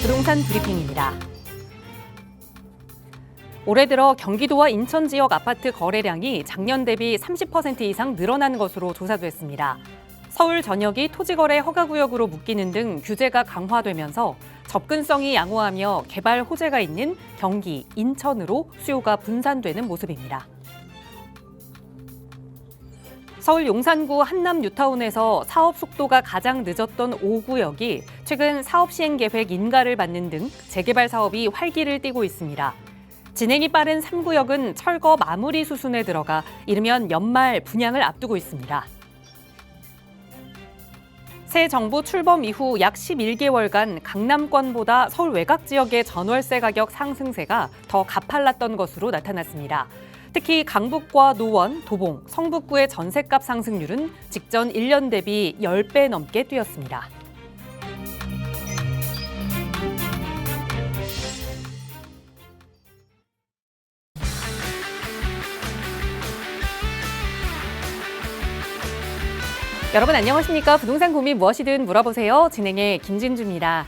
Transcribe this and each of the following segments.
부동산 브리핑입니다. 올해 들어 경기도와 인천 지역 아파트 거래량이 작년 대비 30% 이상 늘어난 것으로 조사됐습니다. 서울 전역이 토지거래 허가구역으로 묶이는 등 규제가 강화되면서 접근성이 양호하며 개발 호재가 있는 경기, 인천으로 수요가 분산되는 모습입니다. 서울 용산구 한남 뉴타운에서 사업 속도가 가장 늦었던 5구역이 최근 사업 시행 계획 인가를 받는 등 재개발 사업이 활기를 띠고 있습니다. 진행이 빠른 3구역은 철거 마무리 수순에 들어가 이르면 연말 분양을 앞두고 있습니다. 새 정부 출범 이후 약 11개월간 강남권보다 서울 외곽 지역의 전월세 가격 상승세가 더 가팔랐던 것으로 나타났습니다. 특히 강북과 노원, 도봉, 성북구의 전셋값 상승률은 직전 1년 대비 10배 넘게 뛰었습니다. 여러분 안녕하십니까? 부동산 고민 무엇이든 물어보세요. 진행의 김진주입니다.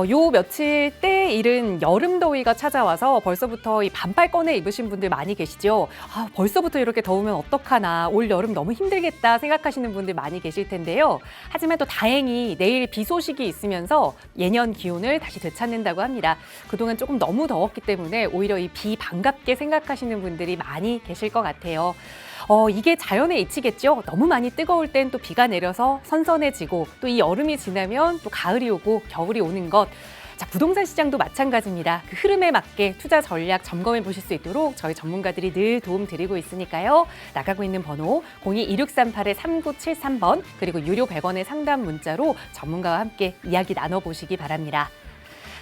요 며칠 때 이른 여름 더위가 찾아와서 벌써부터 이 반팔 꺼내 입으신 분들 많이 계시죠? 벌써부터 이렇게 더우면 어떡하나, 올 여름 너무 힘들겠다 생각하시는 분들 많이 계실 텐데요. 하지만 또 다행히 내일 비 소식이 있으면서 예년 기온을 다시 되찾는다고 합니다. 그동안 조금 너무 더웠기 때문에 오히려 이 비 반갑게 생각하시는 분들이 많이 계실 것 같아요. 이게 자연의 이치겠죠. 너무 많이 뜨거울 땐 또 비가 내려서 선선해지고 또 이 여름이 지나면 또 가을이 오고 겨울이 오는 것. 자, 부동산 시장도 마찬가지입니다. 그 흐름에 맞게 투자 전략 점검해 보실 수 있도록 저희 전문가들이 늘 도움 드리고 있으니까요. 나가고 있는 번호 02-2638-3973번 그리고 유료 100원의 상담 문자로 전문가와 함께 이야기 나눠보시기 바랍니다.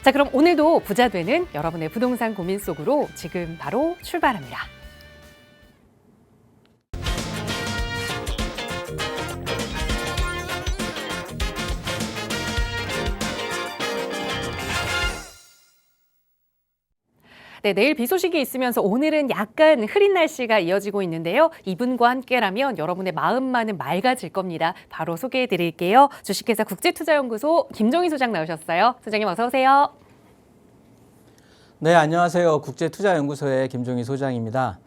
자, 그럼 오늘도 부자 되는 여러분의 부동산 고민 속으로 지금 바로 출발합니다. 네, 내일 비 소식이 있으면서 오늘은 약간 흐린 날씨가 이어지고 있는데요. 이분과 함께라면 여러분의 마음만은 맑아질 겁니다. 바로 소개해 드릴게요. 주식회사 국제투자연구소 김종희 소장 나오셨어요. 소장님 어서 오세요. 네, 안녕하세요. 국제투자연구소의 김종희 소장입니다.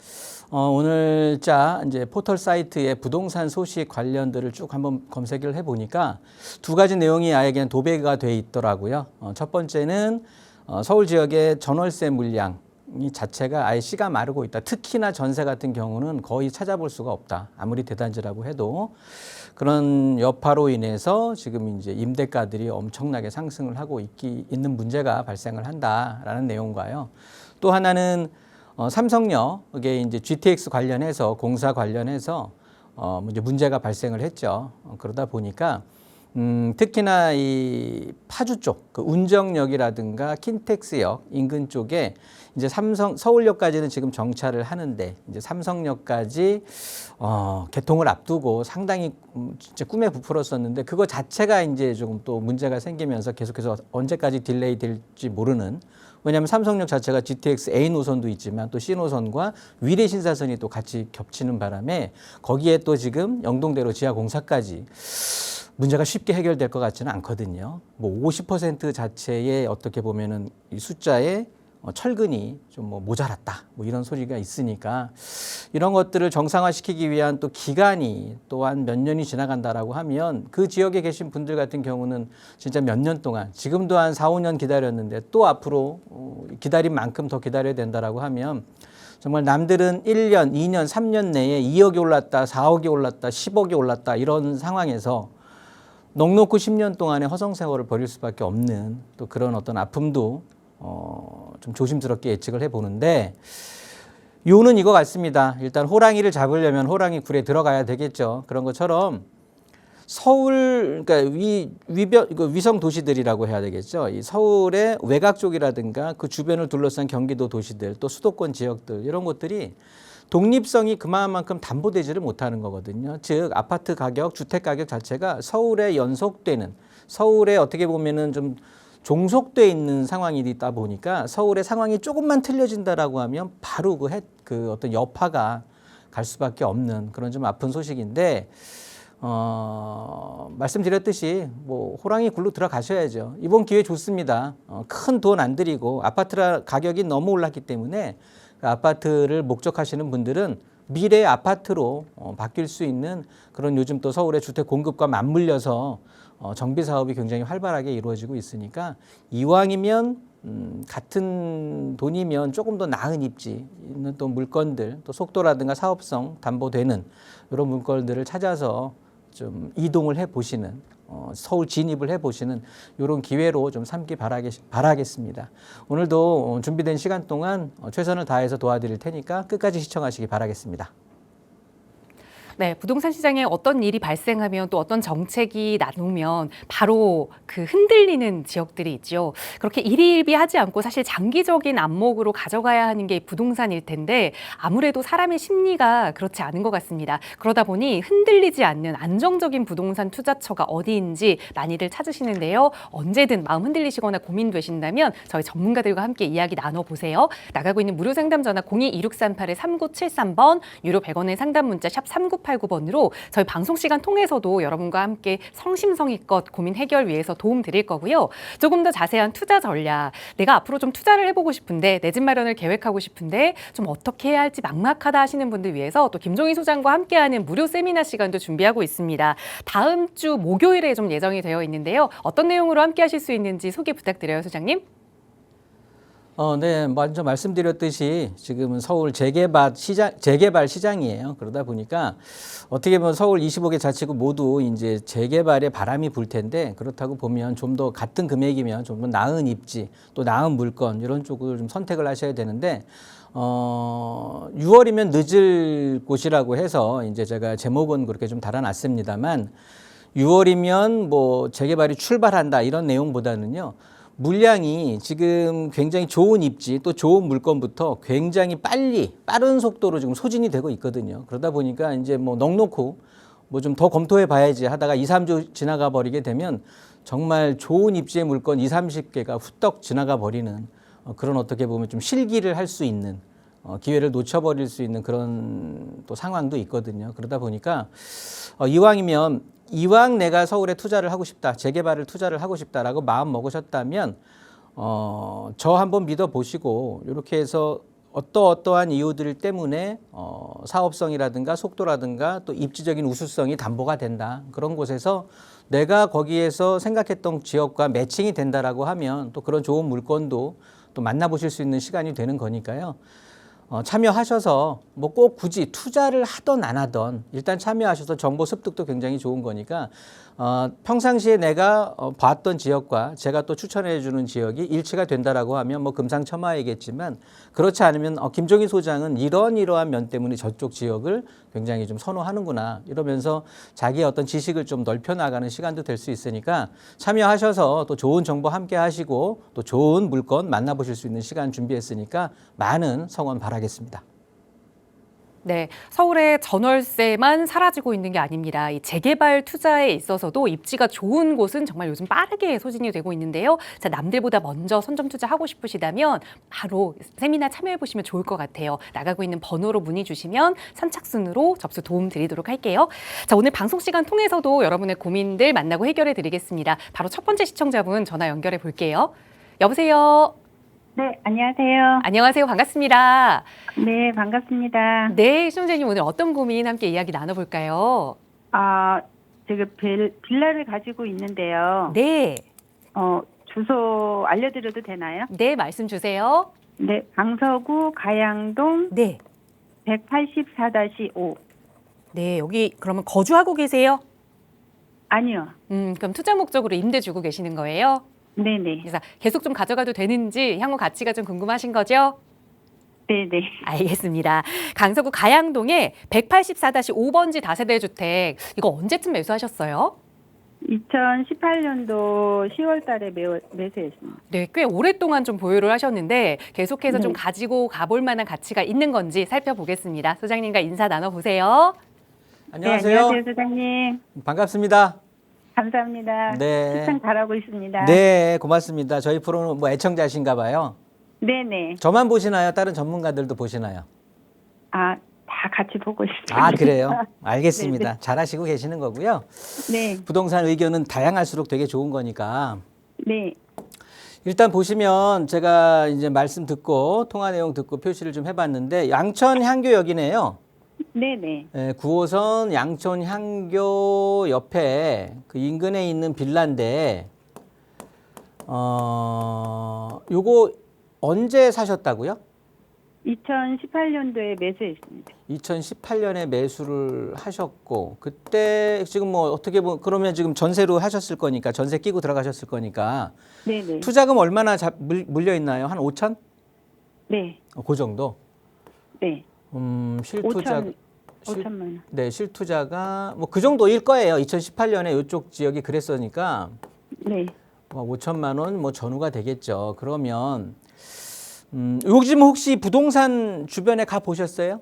오늘자 이제 포털 사이트에 부동산 소식 관련들을 쭉 한번 검색을 해보니까 두 가지 내용이 아예 그냥 도배가 돼 있더라고요. 첫 번째는 서울 지역의 전월세 물량이 자체가 아예 씨가 마르고 있다. 특히나 전세 같은 경우는 거의 찾아볼 수가 없다. 아무리 대단지라고 해도 그런 여파로 인해서 지금 이제 임대가들이 엄청나게 상승을 하고 있는 문제가 발생을 한다라는 내용과요. 또 하나는 삼성역에 이제 GTX 관련해서 공사 관련해서 이제 문제가 발생을 했죠. 그러다 보니까 특히나 이 파주 쪽, 그 운정역이라든가 킨텍스역 인근 쪽에 이제 서울역까지는 지금 정차를 하는데 이제 삼성역까지 개통을 앞두고 상당히 진짜 꿈에 부풀었었는데 그거 자체가 이제 조금 또 문제가 생기면서 계속해서 언제까지 딜레이 될지 모르는. 왜냐하면 삼성역 자체가 GTX A 노선도 있지만 또 C 노선과 위례 신사선이 또 같이 겹치는 바람에 거기에 또 지금 영동대로 지하 공사까지 문제가 쉽게 해결될 것 같지는 않거든요. 뭐 50% 자체에 어떻게 보면은 이 숫자에 철근이 좀 뭐 모자랐다. 뭐 이런 소리가 있으니까 이런 것들을 정상화시키기 위한 또 기간이 또한 몇 년이 지나간다라고 하면 그 지역에 계신 분들 같은 경우는 진짜 몇 년 동안 지금도 한 4, 5년 기다렸는데 또 앞으로 기다린 만큼 더 기다려야 된다라고 하면 정말 남들은 1년, 2년, 3년 내에 2억이 올랐다, 4억이 올랐다, 10억이 올랐다 이런 상황에서 넉넉히 10년 동안의 허송세월을 벌일 수밖에 없는 또 그런 어떤 아픔도 좀 조심스럽게 예측을 해보는데 요는 이거 같습니다. 일단 호랑이를 잡으려면 호랑이 굴에 들어가야 되겠죠. 그런 것처럼 서울, 그러니까 위성 도시들이라고 해야 되겠죠. 이 서울의 외곽 쪽이라든가 그 주변을 둘러싼 경기도 도시들 또 수도권 지역들 이런 곳들이 독립성이 그만큼 담보되지를 못하는 거거든요. 즉 아파트 가격, 주택 가격 자체가 서울에 연속되는 서울에 어떻게 보면은 좀 종속돼 있는 상황이 있다 보니까 서울의 상황이 조금만 틀려진다라고 하면 바로 그 어떤 여파가 갈 수밖에 없는 그런 좀 아픈 소식인데 말씀드렸듯이 뭐 호랑이 굴로 들어가셔야죠. 이번 기회 좋습니다. 큰 돈 안 들이고 아파트 가격이 너무 올랐기 때문에 그 아파트를 목적하시는 분들은 미래의 아파트로 바뀔 수 있는 그런 요즘 또 서울의 주택 공급과 맞물려서 정비 사업이 굉장히 활발하게 이루어지고 있으니까 이왕이면 같은 돈이면 조금 더 나은 입지 있는 또 물건들 또 속도라든가 사업성 담보되는 이런 물건들을 찾아서 좀 이동을 해 보시는 서울 진입을 해 보시는 이런 기회로 좀 삼기 바라겠습니다. 오늘도 준비된 시간 동안 최선을 다해서 도와드릴 테니까 끝까지 시청하시기 바라겠습니다. 네, 부동산 시장에 어떤 일이 발생하면 또 어떤 정책이 나누면 바로 그 흔들리는 지역들이 있죠. 그렇게 일희일비하지 않고 사실 장기적인 안목으로 가져가야 하는 게 부동산일 텐데 아무래도 사람의 심리가 그렇지 않은 것 같습니다. 그러다 보니 흔들리지 않는 안정적인 부동산 투자처가 어디인지 많이들 찾으시는데요. 언제든 마음 흔들리시거나 고민되신다면 저희 전문가들과 함께 이야기 나눠보세요. 나가고 있는 무료 상담 전화 02-2638-3973번, 유료 100원의 상담 문자 샵 3989번으로 저희 방송 시간 통해서도 여러분과 함께 성심성의껏 고민 해결 위해서 도움 드릴 거고요. 조금 더 자세한 투자 전략, 내가 앞으로 좀 투자를 해보고 싶은데 내 집 마련을 계획하고 싶은데 좀 어떻게 해야 할지 막막하다 하시는 분들 위해서 또 김종희 소장과 함께하는 무료 세미나 시간도 준비하고 있습니다. 다음 주 목요일에 좀 예정이 되어 있는데요. 어떤 내용으로 함께 하실 수 있는지 소개 부탁드려요, 소장님. 네, 먼저 말씀드렸듯이 지금은 서울 재개발 시장이에요. 그러다 보니까 어떻게 보면 서울 25개 자치구 모두 이제 재개발에 바람이 불 텐데 그렇다고 보면 좀 더 같은 금액이면 좀 더 나은 입지 또 나은 물건 이런 쪽을 좀 선택을 하셔야 되는데 6월이면 늦을 곳이라고 해서 이제 제가 제목은 그렇게 좀 달아놨습니다만 6월이면 뭐 재개발이 출발한다 이런 내용보다는요. 물량이 지금 굉장히 좋은 입지 또 좋은 물건부터 굉장히 빠른 속도로 지금 소진이 되고 있거든요. 그러다 보니까 이제 뭐 넉넉고 뭐 좀 더 검토해 봐야지 하다가 2, 3주 지나가 버리게 되면 정말 좋은 입지의 물건 20, 30개가 후떡 지나가 버리는 그런 어떻게 보면 좀 실기를 할 수 있는 기회를 놓쳐버릴 수 있는 그런 또 상황도 있거든요. 그러다 보니까 이왕 내가 서울에 투자를 하고 싶다, 재개발을 투자를 하고 싶다라고 마음 먹으셨다면 저 한번 믿어보시고 이렇게 해서 어떠한 이유들 때문에 사업성이라든가 속도라든가 또 입지적인 우수성이 담보가 된다. 그런 곳에서 내가 거기에서 생각했던 지역과 매칭이 된다라고 하면 또 그런 좋은 물건도 또 만나보실 수 있는 시간이 되는 거니까요. 참여하셔서 뭐 꼭 굳이 투자를 하던 안 하던 일단 참여하셔서 정보 습득도 굉장히 좋은 거니까 평상시에 내가 봤던 지역과 제가 또 추천해 주는 지역이 일치가 된다라고 하면 뭐 금상첨화이겠지만 그렇지 않으면 김종희 소장은 이러한 면 때문에 저쪽 지역을 굉장히 좀 선호하는구나 이러면서 자기의 어떤 지식을 좀 넓혀 나가는 시간도 될 수 있으니까 참여하셔서 또 좋은 정보 함께 하시고 또 좋은 물건 만나보실 수 있는 시간 준비했으니까 많은 성원 바라겠습니다. 네, 서울의 전월세만 사라지고 있는 게 아닙니다. 이 재개발 투자에 있어서도 입지가 좋은 곳은 정말 요즘 빠르게 소진이 되고 있는데요. 자, 남들보다 먼저 선점 투자하고 싶으시다면 바로 세미나 참여해 보시면 좋을 것 같아요. 나가고 있는 번호로 문의 주시면 선착순으로 접수 도움 드리도록 할게요. 자, 오늘 방송 시간 통해서도 여러분의 고민들 만나고 해결해 드리겠습니다. 바로 첫 번째 시청자분 전화 연결해 볼게요. 여보세요. 네, 안녕하세요. 안녕하세요. 반갑습니다. 네, 반갑습니다. 네, 시청자님 오늘 어떤 고민 함께 이야기 나눠볼까요? 제가 빌라를 가지고 있는데요. 네, 주소 알려드려도 되나요? 네, 말씀 주세요. 네, 강서구 가양동 네, 184-5. 네, 여기 그러면 거주하고 계세요? 아니요. 그럼 투자 목적으로 임대 주고 계시는 거예요? 네네. 그래서 계속 좀 가져가도 되는지 향후 가치가 좀 궁금하신 거죠? 네네. 알겠습니다. 강서구 가양동에 184-5번지 다세대 주택, 이거 언제쯤 매수하셨어요? 2018년도 10월 달에 매수했습니다. 네, 꽤 오랫동안 좀 보유를 하셨는데 계속해서 좀 네. 가지고 가볼 만한 가치가 있는 건지 살펴보겠습니다. 소장님과 인사 나눠보세요. 안녕하세요. 네, 안녕하세요, 소장님. 반갑습니다. 감사합니다. 네. 추천 잘하고 있습니다. 네, 고맙습니다. 저희 프로는 뭐 애청자신가 봐요. 네네. 저만 보시나요? 다른 전문가들도 보시나요? 다 다 같이 보고 있습니다. 아, 그래요? 알겠습니다. 잘하시고 계시는 거고요. 네, 부동산 의견은 다양할수록 되게 좋은 거니까. 네, 일단 보시면 제가 이제 말씀 듣고 통화 내용 듣고 표시를 좀 해봤는데 양천 향교역이네요. 네, 네. 9호선 양천 향교 옆에 그 인근에 있는 빌라인데 요거 언제 사셨다고요? 2018년도에 매수했습니다. 2018년에 매수를 하셨고 그때 지금 뭐 어떻게 보면 그러면 지금 전세로 하셨을 거니까 전세 끼고 들어가셨을 거니까 네, 네, 투자금 얼마나 물려 있나요? 한 5천? 네, 그 정도. 네. 실투자 5천만 원. 네, 실투자가 뭐 그 정도일 거예요. 2018년에 이쪽 지역이 그랬으니까 네. 5천만 원 뭐 전후가 되겠죠. 그러면 요즘 혹시 부동산 주변에 가 보셨어요?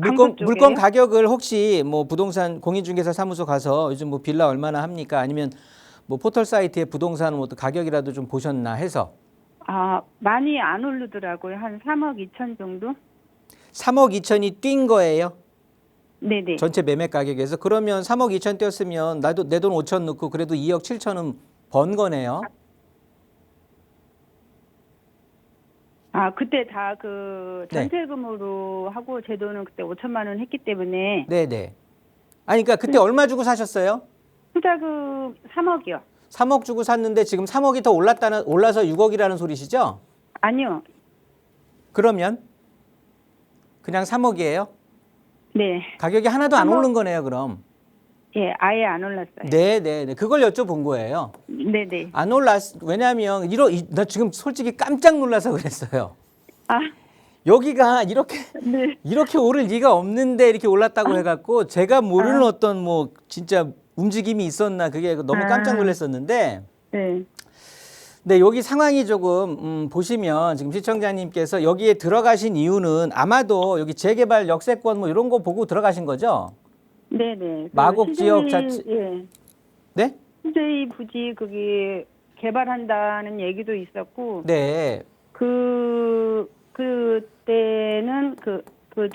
강서 쪽에요? 물건 가격을 혹시 뭐 부동산 공인중개사 사무소 가서 요즘 뭐 빌라 얼마나 합니까? 아니면 뭐 포털 사이트에 부동산 뭐 가격이라도 좀 보셨나 해서 아, 많이 안 오르더라고요. 한 3억 2천 정도? 3억 2천이 뛴 거예요. 네, 네. 전체 매매 가격에서 그러면 3억 2천 뛰었으면 나도 내 돈 5천 넣고 그래도 2억 7천은 번 거네요. 아, 그때 다 그 네. 전세금으로 하고 제 돈은 그때 5천만 원 했기 때문에 네네. 아니 그러니까 그때 얼마 주고 사셨어요? 투자금 3억이요. 3억 주고 샀는데 지금 3억이 더 올라서 6억이라는 소리시죠? 아니요. 그러면 그냥 3억이에요? 네. 가격이 하나도 안 3억? 오른 거네요, 그럼. 예, 아예 안 올랐어요. 네. 그걸 여쭤본 거예요. 네, 네. 안 왜냐하면 나 지금 솔직히 깜짝 놀라서 그랬어요. 아, 여기가 네. 이렇게 오를 리가 없는데 이렇게 올랐다고 해갖고 제가 모르는 아. 어떤 뭐 진짜 움직임이 있었나 그게 너무 깜짝 놀랐었는데 네. 네, 여기 상황이 조금 보시면 지금 시청자님께서 여기에 들어가신 이유는 아마도 여기 재개발 역세권 뭐 이런 거 보고 들어가신 거죠? 네, 네. 마곡 지역 자체 예. 네? CJ 부지 거기 개발한다는 얘기도 있었고 네. 그때는 그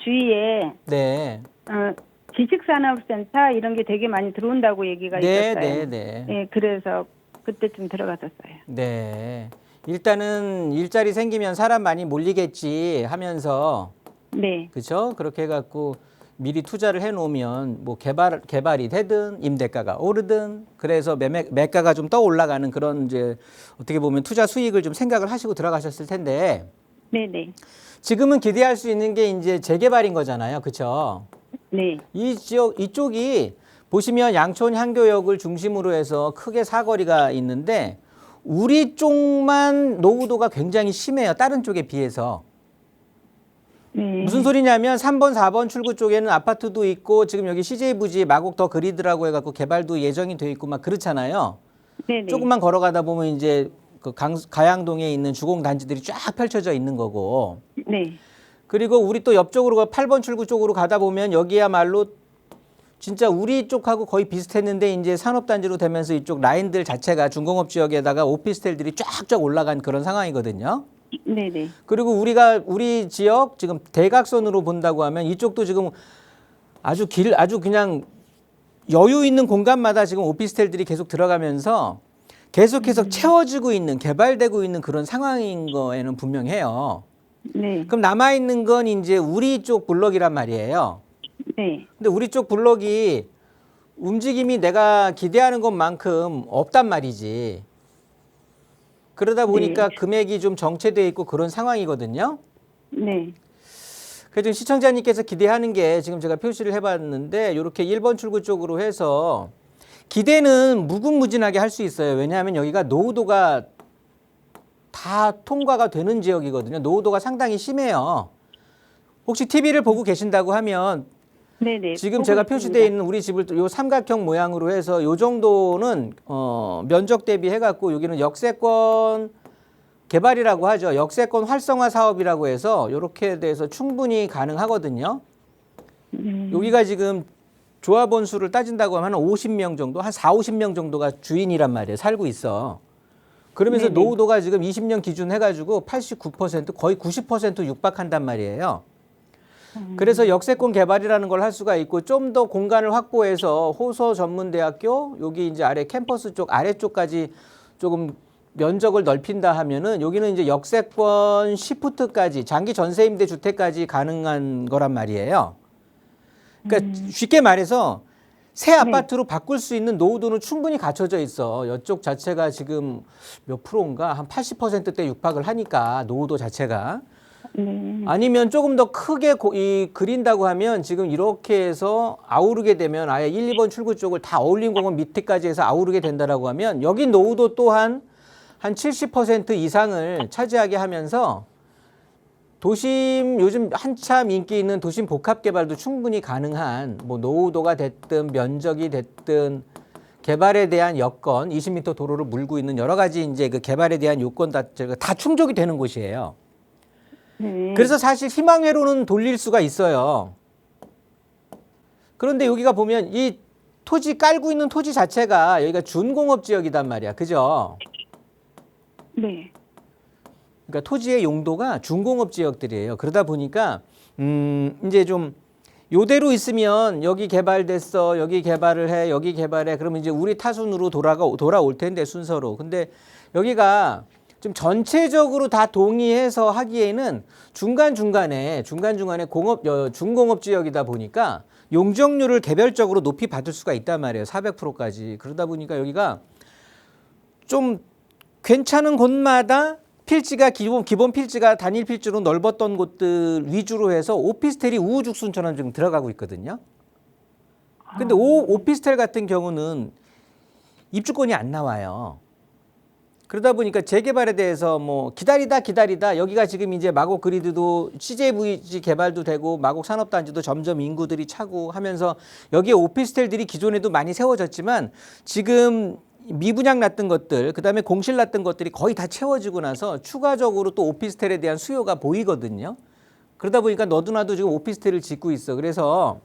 주위에 네. 지식산업센터 이런 게 되게 많이 들어온다고 얘기가 있었어요. 네. 예, 그래서 그때쯤 들어갔었어요. 네. 일단은 일자리 생기면 사람 많이 몰리겠지 하면서 네, 그렇죠? 그렇게 해 갖고 미리 투자를 해 놓으면 뭐 개발이 되든 임대가가 오르든 그래서 매가가 좀 떠 올라가는 그런 이제 어떻게 보면 투자 수익을 좀 생각을 하시고 들어가셨을 텐데 네, 네, 지금은 기대할 수 있는 게 이제 재개발인 거잖아요. 그렇죠? 네, 이 지역 이쪽이 보시면 양촌 향교역을 중심으로 해서 크게 사거리가 있는데 우리 쪽만 노후도가 굉장히 심해요. 다른 쪽에 비해서. 네. 무슨 소리냐면 3번, 4번 출구 쪽에는 아파트도 있고 지금 여기 CJ 부지 마곡 더 그리드라고 해갖고 개발도 예정이 돼 있고 막 그렇잖아요. 네, 네. 조금만 걸어가다 보면 이제 그 가양동에 있는 주공 단지들이 쫙 펼쳐져 있는 거고. 네, 그리고 우리 또 옆쪽으로 8번 출구 쪽으로 가다 보면 여기야말로 진짜 우리 쪽하고 거의 비슷했는데 이제 산업단지로 되면서 이쪽 라인들 자체가 중공업 지역에다가 오피스텔들이 쫙쫙 올라간 그런 상황이거든요. 네, 네. 그리고 우리 지역 지금 대각선으로 본다고 하면 이쪽도 지금 아주 그냥 여유 있는 공간마다 지금 오피스텔들이 계속 들어가면서 계속해서 채워지고 있는 개발되고 있는 그런 상황인 거에는 분명해요. 네, 그럼 남아 있는 건 이제 우리 쪽 블럭이란 말이에요. 네. 근데 우리 쪽 블럭이 움직임이 내가 기대하는 것만큼 없단 말이지. 그러다 보니까 금액이 좀 정체되어 있고 그런 상황이거든요. 네. 그래서 시청자님께서 기대하는 게 지금 제가 표시를 해봤는데 이렇게 1번 출구 쪽으로 해서 기대는 무궁무진하게 할 수 있어요. 왜냐하면 여기가 노후도가 다 통과가 되는 지역이거든요. 노후도가 상당히 심해요. 혹시 TV를 보고 계신다고 하면 네, 네. 지금 보고 제가 있습니다. 표시되어 있는 우리 집을 요 삼각형 모양으로 해서 요 정도는 면적 대비해 갖고 여기는 역세권 개발이라고 하죠. 역세권 활성화 사업이라고 해서 이렇게 돼서 충분히 가능하거든요. 여기가 지금 조합원 수를 따진다고 하면 50명 정도, 한 4, 50명 정도가 주인이란 말이에요. 살고 있어. 그러면서 네네. 노후도가 지금 20년 기준 해가지고 89% 거의 90% 육박한단 말이에요. 그래서 역세권 개발이라는 걸 할 수가 있고 좀 더 공간을 확보해서 호서 전문대학교 여기 이제 아래 캠퍼스 쪽 아래쪽까지 조금 면적을 넓힌다 하면은 여기는 이제 역세권 시프트까지 장기 전세 임대 주택까지 가능한 거란 말이에요. 그러니까 쉽게 말해서 새 아파트로 바꿀 수 있는 노후도는 충분히 갖춰져 있어. 이쪽 자체가 지금 몇 프로인가 한 80%대 육박을 하니까 노후도 자체가. 아니면 조금 더 크게 그린다고 하면 지금 이렇게 해서 아우르게 되면 아예 1, 2번 출구 쪽을 다 어울림공원 밑에까지 해서 아우르게 된다라고 하면 여기 노후도 또한 한 70% 이상을 차지하게 하면서 도심 요즘 한참 인기 있는 도심 복합 개발도 충분히 가능한 뭐 노후도가 됐든 면적이 됐든 개발에 대한 여건 20m 도로를 물고 있는 여러 가지 이제 그 개발에 대한 요건 다 충족이 되는 곳이에요. 네. 그래서 사실 희망회로는 돌릴 수가 있어요. 그런데 여기가 보면 이 토지 깔고 있는 토지 자체가 여기가 준공업 지역이단 말이야. 그죠? 네. 그러니까 토지의 용도가 준공업 지역들이에요. 그러다 보니까 이제 좀 요대로 있으면 여기 개발됐어. 여기 개발을 해. 여기 개발해. 그러면 이제 우리 타순으로 돌아올 텐데 순서로. 근데 여기가 좀 전체적으로 다 동의해서 하기에는 중간중간에 준공업 지역이다 보니까 용적률을 개별적으로 높이 받을 수가 있단 말이에요. 400%까지. 그러다 보니까 여기가 좀 괜찮은 곳마다 필지가 기본 필지가 단일 필지로 넓었던 곳들 위주로 해서 오피스텔이 우후죽순처럼 지금 들어가고 있거든요. 근데 오피스텔 같은 경우는 입주권이 안 나와요. 그러다 보니까 재개발에 대해서 뭐 기다리다 여기가 지금 이제 마곡 그리드도 CJVG 개발도 되고 마곡 산업단지도 점점 인구들이 차고 하면서 여기에 오피스텔들이 기존에도 많이 세워졌지만 지금 미분양 났던 것들 그다음에 공실 났던 것들이 거의 다 채워지고 나서 추가적으로 또 오피스텔에 대한 수요가 보이거든요. 그러다 보니까 너도나도 지금 오피스텔을 짓고 있어. 그래서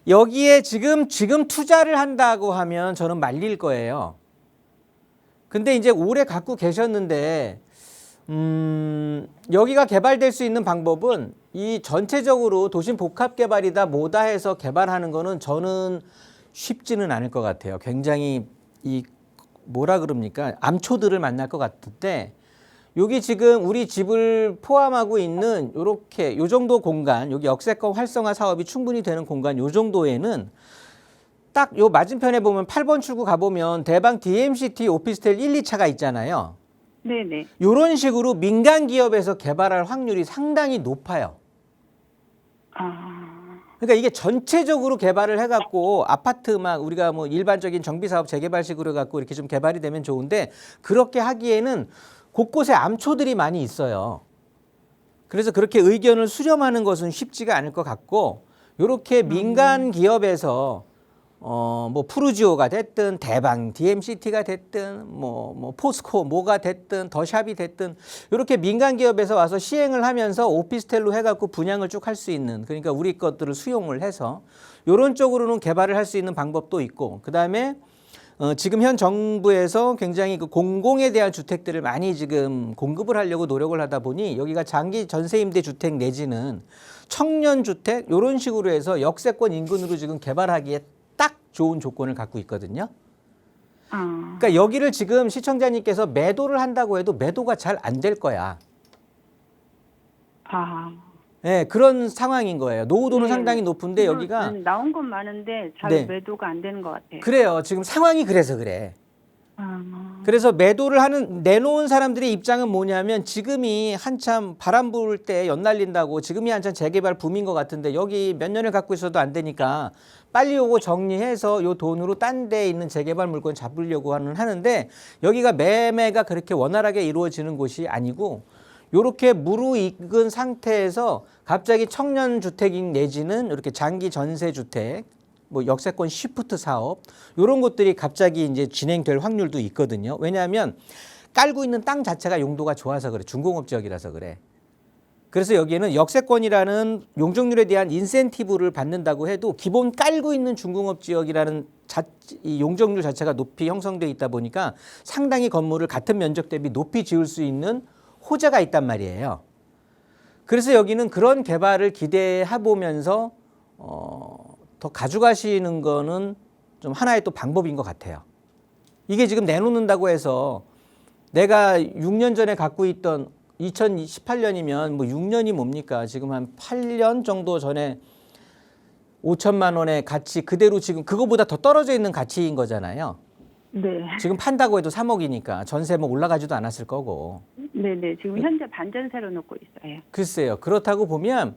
여기에 지금 투자를 한다고 하면 저는 말릴 거예요. 근데 이제 오래 갖고 계셨는데 여기가 개발될 수 있는 방법은 이 전체적으로 도심 복합 개발이다 뭐다 해서 개발하는 거는 저는 쉽지는 않을 것 같아요. 굉장히 이 뭐라 그럽니까? 암초들을 만날 것 같은데 여기 지금 우리 집을 포함하고 있는 요렇게 요 정도 공간 여기 역세권 활성화 사업이 충분히 되는 공간 요 정도에는 딱 요 맞은편에 보면 8번 출구 가보면 대방 DMCT 오피스텔 1, 2차가 있잖아요. 네네. 이런 식으로 민간 기업에서 개발할 확률이 상당히 높아요. 그러니까 이게 전체적으로 개발을 해갖고 아파트 막 우리가 뭐 일반적인 정비사업 재개발식으로 해갖고 이렇게 좀 개발이 되면 좋은데 그렇게 하기에는 곳곳에 암초들이 많이 있어요. 그래서 그렇게 의견을 수렴하는 것은 쉽지가 않을 것 같고 이렇게 민간 기업에서 뭐 푸르지오가 됐든 대방 DMCT가 됐든 뭐 포스코 뭐가 됐든 더샵이 됐든 이렇게 민간 기업에서 와서 시행을 하면서 오피스텔로 해갖고 분양을 쭉 할 수 있는 그러니까 우리 것들을 수용을 해서 이런 쪽으로는 개발을 할 수 있는 방법도 있고 그 다음에 지금 현 정부에서 굉장히 그 공공에 대한 주택들을 많이 지금 공급을 하려고 노력을 하다 보니 여기가 장기 전세임대 주택 내지는 청년 주택 이런 식으로 해서 역세권 인근으로 지금 개발하기에 딱 좋은 조건을 갖고 있거든요. 그러니까 여기를 지금 시청자님께서 매도를 한다고 해도 매도가 잘 안 될 거야. 네, 그런 상황인 거예요. 노후도는 상당히 높은데 여기가 나온 건 많은데 잘 네. 매도가 안 되는 것 같아요. 그래요. 지금 상황이 그래서 그래. 그래서 매도를 내놓은 사람들의 입장은 뭐냐면 지금이 한참 바람 불 때 연날린다고 지금이 한참 재개발 붐인 것 같은데 여기 몇 년을 갖고 있어도 안 되니까 빨리 오고 정리해서 요 돈으로 딴 데 있는 재개발 물건 잡으려고 하는데 여기가 매매가 그렇게 원활하게 이루어지는 곳이 아니고 요렇게 무르익은 상태에서 갑자기 청년주택인 내지는 이렇게 장기 전세주택 뭐 역세권 시프트 사업 이런 것들이 갑자기 이제 진행될 확률도 있거든요. 왜냐하면 깔고 있는 땅 자체가 용도가 좋아서 그래. 준공업 지역이라서 그래. 그래서 여기에는 역세권이라는 용적률에 대한 인센티브를 받는다고 해도 기본 깔고 있는 준공업 지역이라는 이 용적률 자체가 높이 형성돼 있다 보니까 상당히 건물을 같은 면적 대비 높이 지을 수 있는 호재가 있단 말이에요. 그래서 여기는 그런 개발을 기대해 보면서 더 가져가시는 거는 좀 하나의 또 방법인 것 같아요. 이게 지금 내놓는다고 해서 내가 6년 전에 갖고 있던 2018년이면 뭐 6년이 뭡니까? 지금 한 8년 정도 전에 5천만 원의 가치 그대로 지금 그거보다 더 떨어져 있는 가치인 거잖아요. 네. 지금 판다고 해도 3억이니까 전세 뭐 올라가지도 않았을 거고. 네네. 지금 현재 반전세로 놓고 있어요. 글쎄요. 그렇다고 보면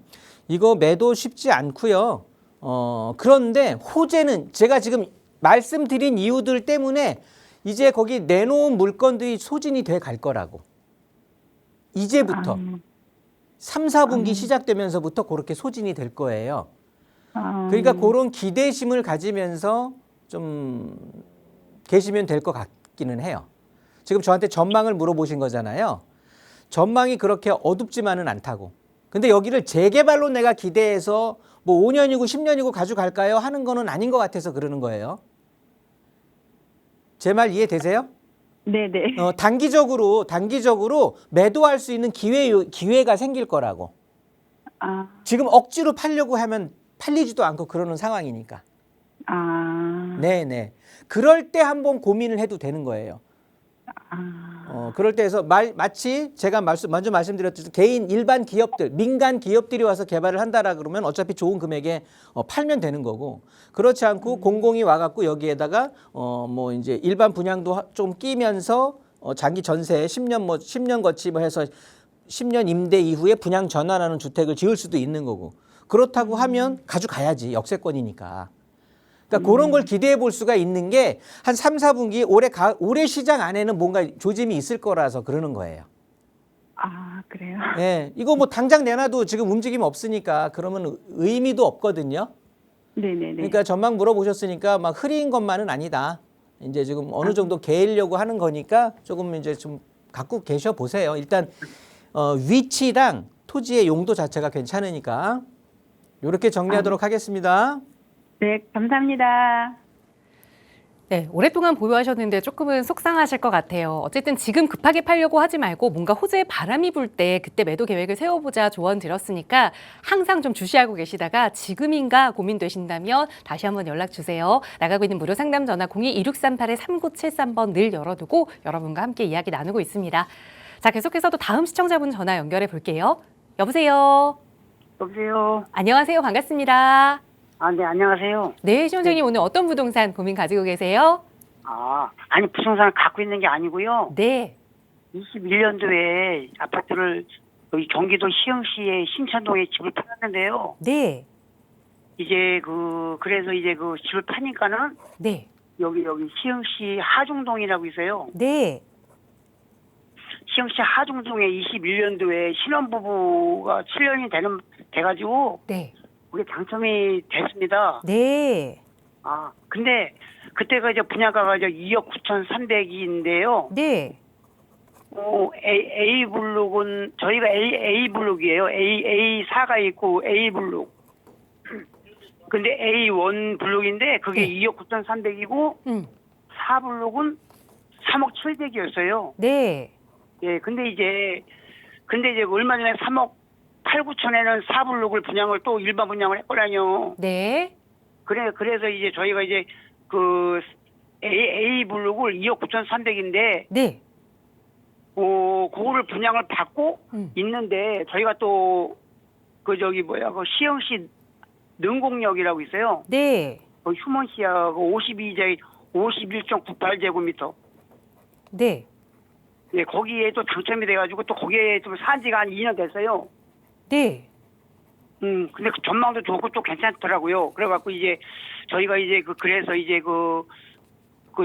이거 매도 쉽지 않고요. 그런데 호재는 제가 지금 말씀드린 이유들 때문에 이제 거기 내놓은 물건들이 소진이 돼 갈 거라고. 이제부터 3, 4분기 시작되면서부터 그렇게 소진이 될 거예요. 그러니까 그런 기대심을 가지면서 좀 계시면 될 것 같기는 해요. 지금 저한테 전망을 물어보신 거잖아요. 전망이 그렇게 어둡지만은 않다고. 근데 여기를 재개발로 내가 기대해서 뭐 5년이고 10년이고 가져갈까요? 하는 거는 아닌 것 같아서 그러는 거예요. 제 말 이해되세요? 네네. 단기적으로 매도할 수 있는 기회가 생길 거라고. 지금 억지로 팔려고 하면 팔리지도 않고 그러는 상황이니까. 네네. 그럴 때 한번 고민을 해도 되는 거예요. 그럴 때에서 마치 제가 먼저 말씀드렸듯이 개인 일반 기업들, 민간 기업들이 와서 개발을 한다라 그러면 어차피 좋은 금액에 팔면 되는 거고 그렇지 않고 공공이 와갖고 여기에다가 뭐 이제 일반 분양도 좀 끼면서 장기 전세 10년 거치 뭐 해서 10년 임대 이후에 분양 전환하는 주택을 지을 수도 있는 거고 그렇다고 하면 가져가야지 역세권이니까. 그러니까 그런 걸 기대해 볼 수가 있는 게 한 3, 4분기 올해 시장 안에는 뭔가 조짐이 있을 거라서 그러는 거예요. 그래요? 네, 이거 뭐 당장 내놔도 지금 움직임 없으니까 그러면 의미도 없거든요. 네네네. 그러니까 전망 물어보셨으니까 막 흐린 것만은 아니다. 이제 지금 어느 정도 개이려고 하는 거니까 조금 이제 좀 갖고 계셔 보세요. 일단 위치랑 토지의 용도 자체가 괜찮으니까 이렇게 정리하도록 하겠습니다. 네, 감사합니다. 네, 오랫동안 보유하셨는데 조금은 속상하실 것 같아요. 어쨌든 지금 급하게 팔려고 하지 말고 뭔가 호재의 바람이 불 때 그때 매도 계획을 세워보자 조언 드렸으니까 항상 좀 주시하고 계시다가 지금인가 고민되신다면 다시 한번 연락 주세요. 나가고 있는 무료 상담 전화 02-2638-3973번 늘 열어두고 여러분과 함께 이야기 나누고 있습니다. 자, 계속해서 또 다음 시청자분 전화 연결해 볼게요. 여보세요. 여보세요. 안녕하세요. 반갑습니다. 네, 안녕하세요. 네, 시원장님 오늘 어떤 부동산 고민 가지고 계세요? 아니, 부동산을 갖고 있는 게 아니고요. 네. 21년도에 아파트를 여기 경기도 시흥시의 신천동에 집을 팔았는데요. 네. 이제 그래서 이제 집을 파니까는 네. 여기 시흥시 하중동이라고 있어요. 네. 시흥시 하중동에 21년도에 신혼부부가 7년이 돼가지고 네. 그게 당첨이 됐습니다. 네. 근데 그때가 이제 분양가가 이제 2억 9,300인데요. 네. A 블록은 저희가 A 블록이에요. A4가 있고 A 블록. 근데 A1 블록인데 그게 네. 2억 9,300이고 4 블록은 3억 700이었어요. 네. 예, 근데 이제 얼마 전에 3억 8, 9천에는 4블록을 분양을 또 일반 분양을 했거든요. 네. 그래서 이제 저희가 이제 A 블록을 2억 9,300인데 네. 그거를 분양을 받고 있는데 저희가 또 시흥시 능곡역이라고 있어요. 네. 휴먼시하고 51.98제곱미터. 네. 예, 거기에 또 당첨이 돼가지고 또 거기에 좀 산 지가 한 2년 됐어요. 네. 근데 그 전망도 좋고 또 괜찮더라고요. 그래갖고 이제 저희가 이제 그래서 이제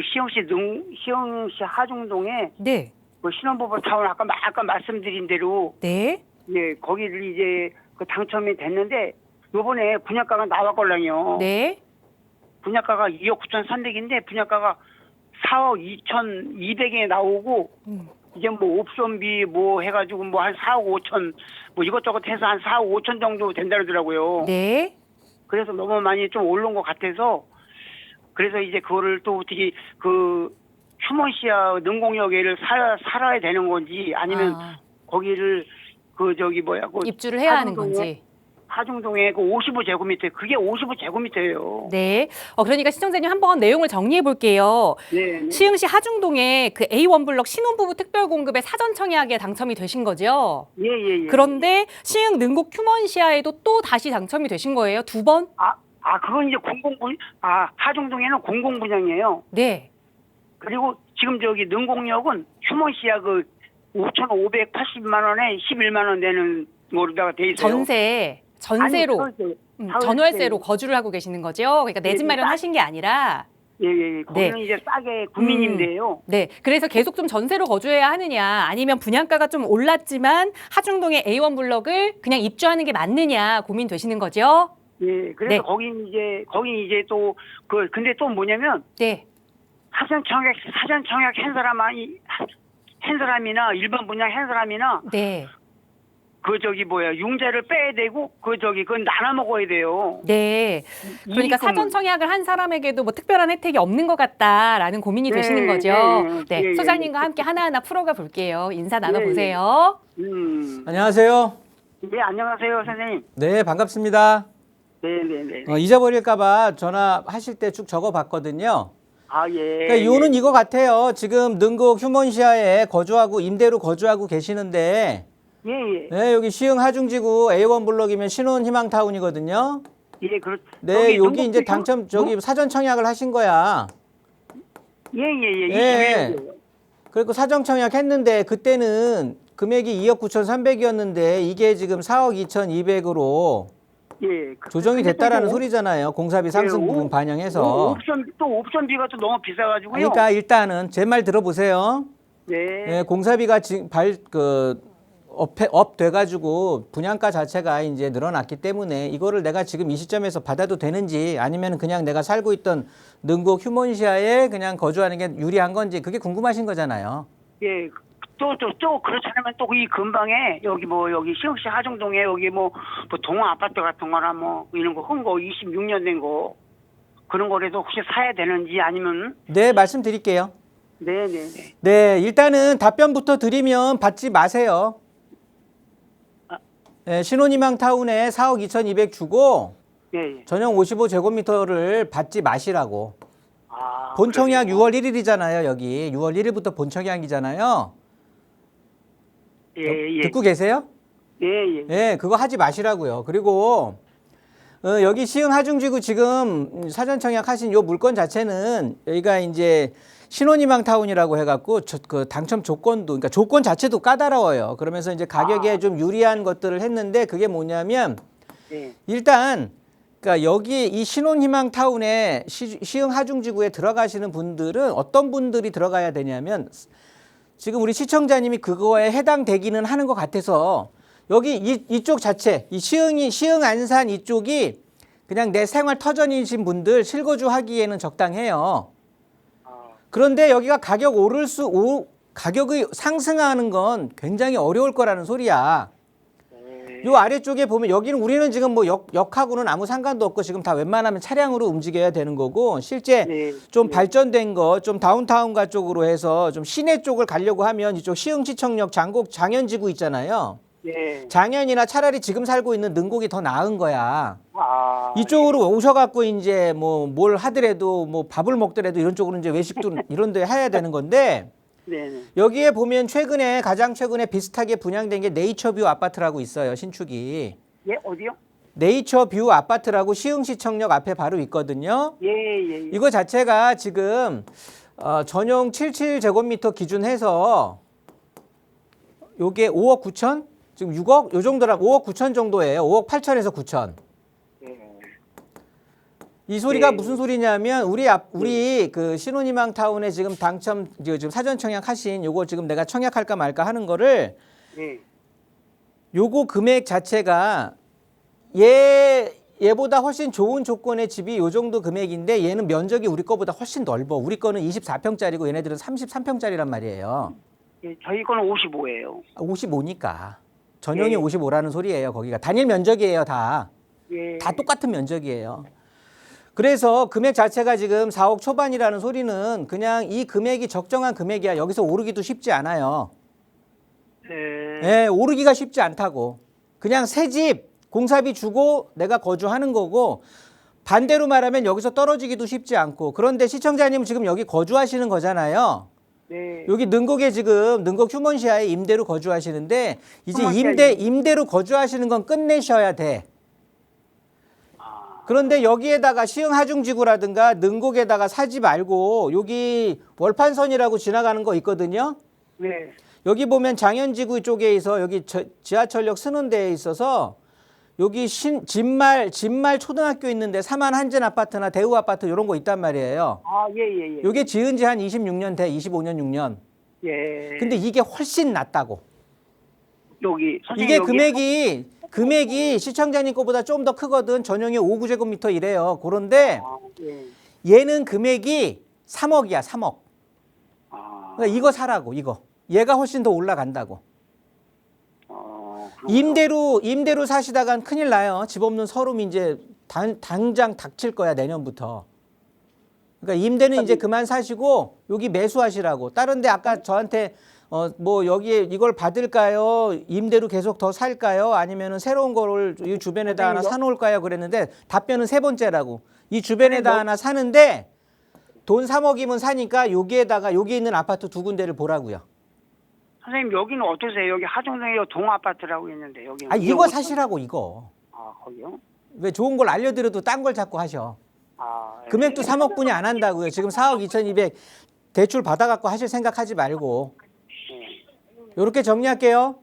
시흥시 하중동에 네. 신혼부부 타운 아까 말씀드린 대로 네. 예, 거기를 이제 당첨이 됐는데 요번에 분양가가 나왔걸랑요. 네. 분양가가 2억 9,300인데 분양가가 4억 2,200에 나오고 이제 뭐 옵션비 뭐 해가지고 뭐 한 4억 5천 뭐 이것저것 해서 한 4억 5천 정도 된다 그러더라고요. 네. 그래서 너무 많이 좀 오른 것 같아서 그래서 이제 그거를 또 어떻게 그 휴먼시아 능공역에를 살아야 되는 건지 아니면 아, 거기를 그 저기 뭐야 그 입주를 해야 하는 하중동에- 건지. 하중동에 그 55제곱미터 그게 55제곱미터예요. 네. 그러니까 시청자님 한번 내용을 정리해 볼게요. 네. 네. 시흥시 하중동에 그 A1 블록 신혼부부 특별공급에 사전 청약에 당첨이 되신 거죠? 예, 예, 예. 그런데 시흥 능곡 휴먼시아에도 또 다시 당첨이 되신 거예요? 두 번? 그건 이제 하중동에는 공공분양이에요. 네. 그리고 지금 저기 능곡역은 휴먼시아 그 5,580만 원에 11만 원 내는 거로다가 돼 있어요. 전세로, 아니, 전월세로 거주를 하고 계시는 거죠? 그러니까 내 집 네, 마련하신 게 아니라. 예, 예. 거기는 이제 싸게 국민임대예요. 네. 그래서 계속 좀 전세로 거주해야 하느냐, 아니면 분양가가 좀 올랐지만 하중동의 A1 블럭을 그냥 입주하는 게 맞느냐 고민되시는 거죠? 예. 그래서 네. 거기 이제 또 근데 또 뭐냐면 네. 사전 청약 한 사람이나 일반 분양 한 사람이나 네. 융자를 빼야 되고 그건 나눠 먹어야 돼요. 네. 그러니까 사전 청약을 한 사람에게도 뭐 특별한 혜택이 없는 것 같다라는 고민이 네, 되시는 거죠. 네, 네. 예, 예. 소장님과 함께 하나하나 풀어가 볼게요. 인사 예, 나눠보세요. 안녕하세요. 네, 안녕하세요, 선생님. 네, 반갑습니다. 네, 네, 네. 잊어버릴까봐 전화하실 때 쭉 적어봤거든요. 예. 그러니까 이유는 이거 같아요. 지금 능곡 휴먼시아에 임대로 거주하고 계시는데, 예, 예. 네, 여기 시흥 하중지구 A1 블록이면 신혼희망타운이거든요. 예, 네, 여기 이제 사전 청약을 하신 거야. 예, 예, 예. 예. 21년도요. 그리고 사전 청약했는데 그때는 금액이 2억 9,300이었는데 이게 지금 4억 2,200으로 예. 조정이 됐다라는 근데 소리잖아요. 공사비 상승 예, 부분 반영해서. 옵션비가 또 너무 비싸가지고요. 그러니까 일단은 제 말 들어보세요. 네. 예, 공사비가 지금 업 돼가지고 분양가 자체가 이제 늘어났기 때문에 이거를 내가 지금 이 시점에서 받아도 되는지 아니면 그냥 내가 살고 있던 능곡 휴먼시아에 그냥 거주하는 게 유리한 건지 그게 궁금하신 거잖아요. 예. 또 그렇지 않으면 또 이 근방에 여기 시흥시 하중동에 여기 뭐 동호 아파트 같은 거나 뭐 이런 거 큰 거 26년 된 거 그런 거라도 혹시 사야 되는지 아니면 네, 말씀드릴게요. 네, 네, 네. 네, 일단은 답변부터 드리면 받지 마세요. 네, 신혼희망 타운에 4억 2,200 주고 예, 예. 전용 55제곱미터를 받지 마시라고. 아, 본청약 그래요? 6월 1일이잖아요, 여기. 6월 1일부터 본청약이잖아요. 예, 예. 듣고 계세요? 예, 예. 네, 그거 하지 마시라고요. 그리고 여기 시흥 하중지구 지금 사전 청약하신 요 물건 자체는 여기가 이제 신혼희망 타운이라고 해갖고 그 당첨 조건도 그러니까 조건 자체도 까다로워요. 그러면서 이제 가격에 좀 유리한 것들을 했는데 그게 뭐냐면 예. 일단 그러니까 여기 이 신혼희망 타운에 시흥 하중지구에 들어가시는 분들은 어떤 분들이 들어가야 되냐면 지금 우리 시청자님이 그거에 해당되기는 하는 것 같아서 여기 이쪽 자체 이 시흥 안산 이쪽이 그냥 내 생활 터전이신 분들 실거주 하기에는 적당해요. 그런데 여기가 가격이 상승하는 건 굉장히 어려울 거라는 소리야. 요 아래쪽에 보면 여기는 우리는 지금 뭐 역하고는 아무 상관도 없고 지금 다 웬만하면 차량으로 움직여야 되는 거고 실제 네. 좀 발전된 거 좀 다운타운가 쪽으로 해서 좀 시내 쪽을 가려고 하면 이쪽 시흥시청역 장현지구 있잖아요. 예. 장현이나 차라리 지금 살고 있는 능곡이 더 나은 거야. 아. 이쪽으로 오셔갖고 이제 뭐 뭘 하더라도 뭐 밥을 먹더라도 이런 쪽으로 이제 외식도 이런 데 해야 되는 건데 네네. 여기에 보면 가장 최근에 비슷하게 분양된 게 네이처뷰 아파트라고 있어요. 신축이. 예, 어디요? 네이처뷰 아파트라고 시흥시청역 앞에 바로 있거든요. 예, 예, 예. 이거 자체가 지금 전용 77제곱미터 기준해서 요게 5억 9천? 지금 6억? 요 정도라 5억 9천 정도예요. 5억 8천에서 9천. 이 소리가 네. 무슨 소리냐면 우리 그 신혼희망 타운에 지금 지금 사전 청약하신 요거 지금 내가 청약할까 말까 하는 거를 예. 요거 금액 자체가 얘보다 훨씬 좋은 조건의 집이 요 정도 금액인데 얘는 면적이 우리 거보다 훨씬 넓어. 우리 거는 24평짜리고 얘네들은 33평짜리란 말이에요. 예, 저희 거는 55예요. 55니까. 전용이 예. 55라는 소리예요. 거기가 단일 면적이에요, 다. 예. 다 똑같은 면적이에요. 그래서 금액 자체가 지금 4억 초반이라는 소리는 그냥 이 금액이 적정한 금액이야. 여기서 오르기도 쉽지 않아요. 네. 예, 오르기가 쉽지 않다고. 그냥 새 집 공사비 주고 내가 거주하는 거고, 반대로 말하면 여기서 떨어지기도 쉽지 않고. 그런데 시청자님은 지금 여기 거주하시는 거잖아요. 네. 여기 능곡에 지금 능곡 휴먼시아에 임대로 거주하시는데 이제 휴먼시아에 임대로 거주하시는 건 끝내셔야 돼. 그런데 여기에다가 시흥 하중지구라든가 능곡에다가 사지 말고 여기 월판선이라고 지나가는 거 있거든요. 네. 여기 보면 장현지구 쪽에 있어 여기 지하철역 쓰는 데에 있어서 여기 진말 초등학교 있는데 사만 한진 아파트나 대우 아파트 이런 거 있단 말이에요. 아, 예. 이게 지은 지 한 26년 돼, 25년 6년. 예. 근데 이게 훨씬 낫다고. 여기 선생님 이게 여기 금액이 시청자님 거보다 좀 더 크거든. 전용이 5구제곱미터 이래요. 그런데 아, 예. 얘는 금액이 3억이야, 3억. 아. 그러니까 이거 사라고, 이거. 얘가 훨씬 더 올라간다고. 그렇구나. 임대로 사시다간 큰일 나요. 집 없는 서름이 이제 당장 닥칠 거야, 내년부터. 그러니까 임대는 이제 그만 사시고 여기 매수하시라고. 다른데 아까 저한테 뭐 여기에 이걸 받을까요? 임대로 계속 더 살까요? 아니면은 새로운 거를 이 주변에다 하나 사놓을까요? 그랬는데 답변은 세 번째라고. 이 주변에다 하나 사는데 돈 3억이면 사니까 여기에다가 여기 있는 아파트 두 군데를 보라고요. 선생님 여기는 어떠세요? 여기 하정동에 동 아파트라고 있는데 여기는. 아 이거 사시라고 이거. 아, 거기요? 왜 좋은 걸 알려드려도 딴 걸 자꾸 하셔. 아. 금액도 3억분이 안 한다고요. 지금 4억 2,200 대출 받아갖고 하실 생각하지 말고. 이렇게 정리할게요.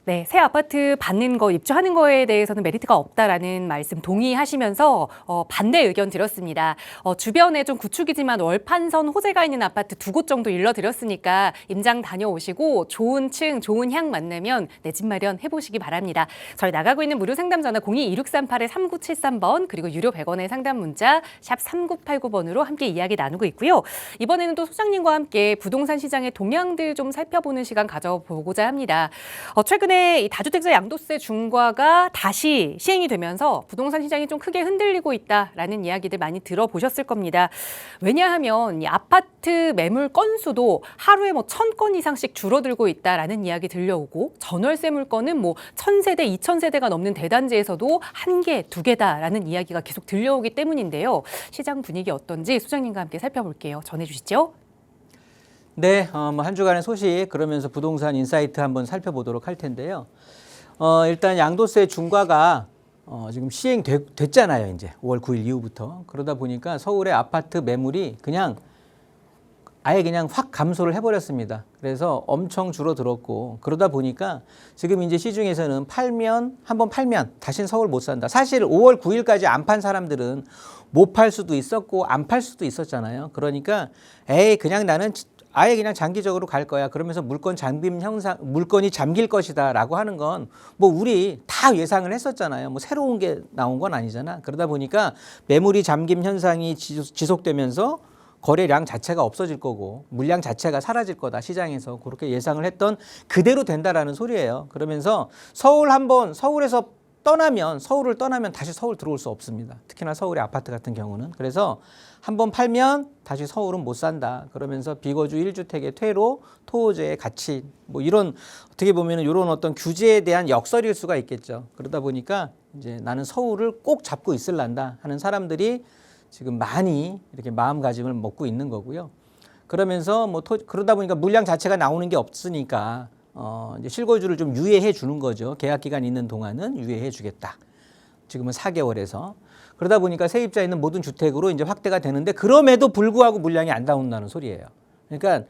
네, 새 아파트 받는 거, 입주하는 거에 대해서는 메리트가 없다라는 말씀 동의하시면서 반대 의견 드렸습니다. 주변에 좀 구축이지만 월판선 호재가 있는 아파트 두 곳 정도 일러드렸으니까 임장 다녀오시고 좋은 층, 좋은 향 만나면 내 집 마련 해보시기 바랍니다. 저희 나가고 있는 무료 상담 전화 02-2638-3973번 그리고 유료 100원의 상담 문자 샵 3989번으로 함께 이야기 나누고 있고요. 이번에는 또 소장님과 함께 부동산 시장의 동향들 좀 살펴보는 시간 가져보고자 합니다. 최근에 이 다주택자 양도세 중과가 다시 시행이 되면서 부동산 시장이 좀 크게 흔들리고 있다라는 이야기들 많이 들어보셨을 겁니다. 왜냐하면 이 아파트 매물 건수도 하루에 뭐 1,000건 이상씩 줄어들고 있다라는 이야기 들려오고 전월세 물건은 뭐 1,000세대, 2,000세대가 넘는 대단지에서도 1개, 2개다라는 이야기가 계속 들려오기 때문인데요. 시장 분위기 어떤지 소장님과 함께 살펴볼게요. 전해주시죠. 네, 한 주간의 소식 그러면서 부동산 인사이트 한번 살펴보도록 할 텐데요. 일단 양도세 중과가 지금 시행됐잖아요. 이제 5월 9일 이후부터. 그러다 보니까 서울의 아파트 매물이 아예 그냥 확 감소를 해버렸습니다. 그래서 엄청 줄어들었고 그러다 보니까 지금 이제 시중에서는 한번 팔면 다시는 서울 못 산다. 사실 5월 9일까지 안 판 사람들은 못 팔 수도 있었고 안 팔 수도 있었잖아요. 그러니까 그냥 나는 아예 그냥 장기적으로 갈 거야. 그러면서 물건이 잠길 것이다라고 하는 건 뭐 우리 다 예상을 했었잖아요. 뭐 새로운 게 나온 건 아니잖아. 그러다 보니까 매물이 잠김 현상이 지속되면서 거래량 자체가 없어질 거고 물량 자체가 사라질 거다. 시장에서 그렇게 예상을 했던 그대로 된다라는 소리예요. 그러면서 서울을 떠나면 다시 서울 들어올 수 없습니다. 특히나 서울의 아파트 같은 경우는. 그래서 한번 팔면 다시 서울은 못 산다. 그러면서 비거주 1주택의 퇴로, 토호제의 가치 뭐 이런 어떻게 보면은 이런 어떤 규제에 대한 역설일 수가 있겠죠. 그러다 보니까 이제 나는 서울을 꼭 잡고 있을란다 하는 사람들이 지금 많이 이렇게 마음가짐을 먹고 있는 거고요. 그러면서 그러다 보니까 물량 자체가 나오는 게 없으니까 이제 실거주를 좀 유예해 주는 거죠. 계약 기간 있는 동안은 유예해 주겠다. 지금은 4개월에서. 그러다 보니까 세입자 있는 모든 주택으로 이제 확대가 되는데 그럼에도 불구하고 물량이 안 나온다는 소리예요. 그러니까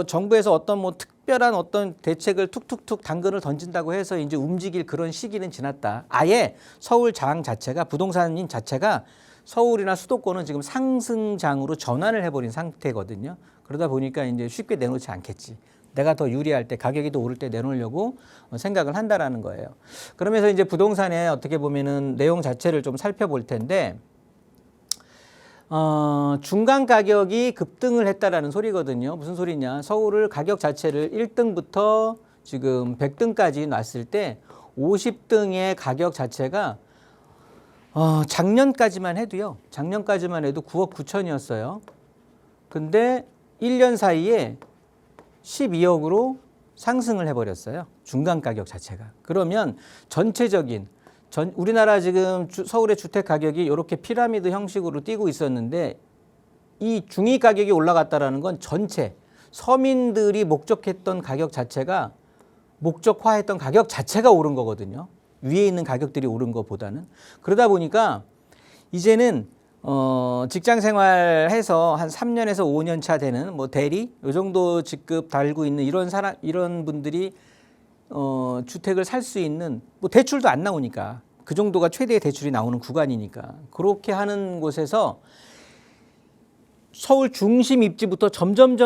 정부에서 어떤 특별한 어떤 대책을 툭툭툭 당근을 던진다고 해서 이제 움직일 그런 시기는 지났다. 아예 서울 장 자체가 부동산인 자체가 서울이나 수도권은 지금 상승장으로 전환을 해버린 상태거든요. 그러다 보니까 이제 쉽게 내놓지 않겠지. 내가 더 유리할 때 가격이 더 오를 때 내놓으려고 생각을 한다라는 거예요. 그러면서 이제 부동산의 어떻게 보면은 내용 자체를 좀 살펴볼 텐데 중간 가격이 급등을 했다라는 소리거든요. 무슨 소리냐? 서울을 가격 자체를 1등부터 지금 100등까지 놨을 때 50등의 가격 자체가 작년까지만 해도요. 작년까지만 해도 9억 9천이었어요. 근데 1년 사이에 12억으로 상승을 해버렸어요. 중간 가격 자체가. 그러면 전체적인 우리나라 지금 서울의 주택 가격이 이렇게 피라미드 형식으로 뛰고 있었는데 이 중위 가격이 올라갔다라는 건 전체 서민들이 목적했던 가격 자체가 목적화했던 가격 자체가 오른 거거든요. 위에 있는 가격들이 오른 것보다는. 그러다 보니까 이제는 직장 생활해서 한 3년에서 5년 차 되는 뭐 대리 요 정도 직급 달고 있는 이런 분들이 주택을 살 수 있는 뭐 대출도 안 나오니까 그 정도가 최대의 대출이 나오는 구간이니까 그렇게 하는 곳에서 서울 중심 입지부터 점점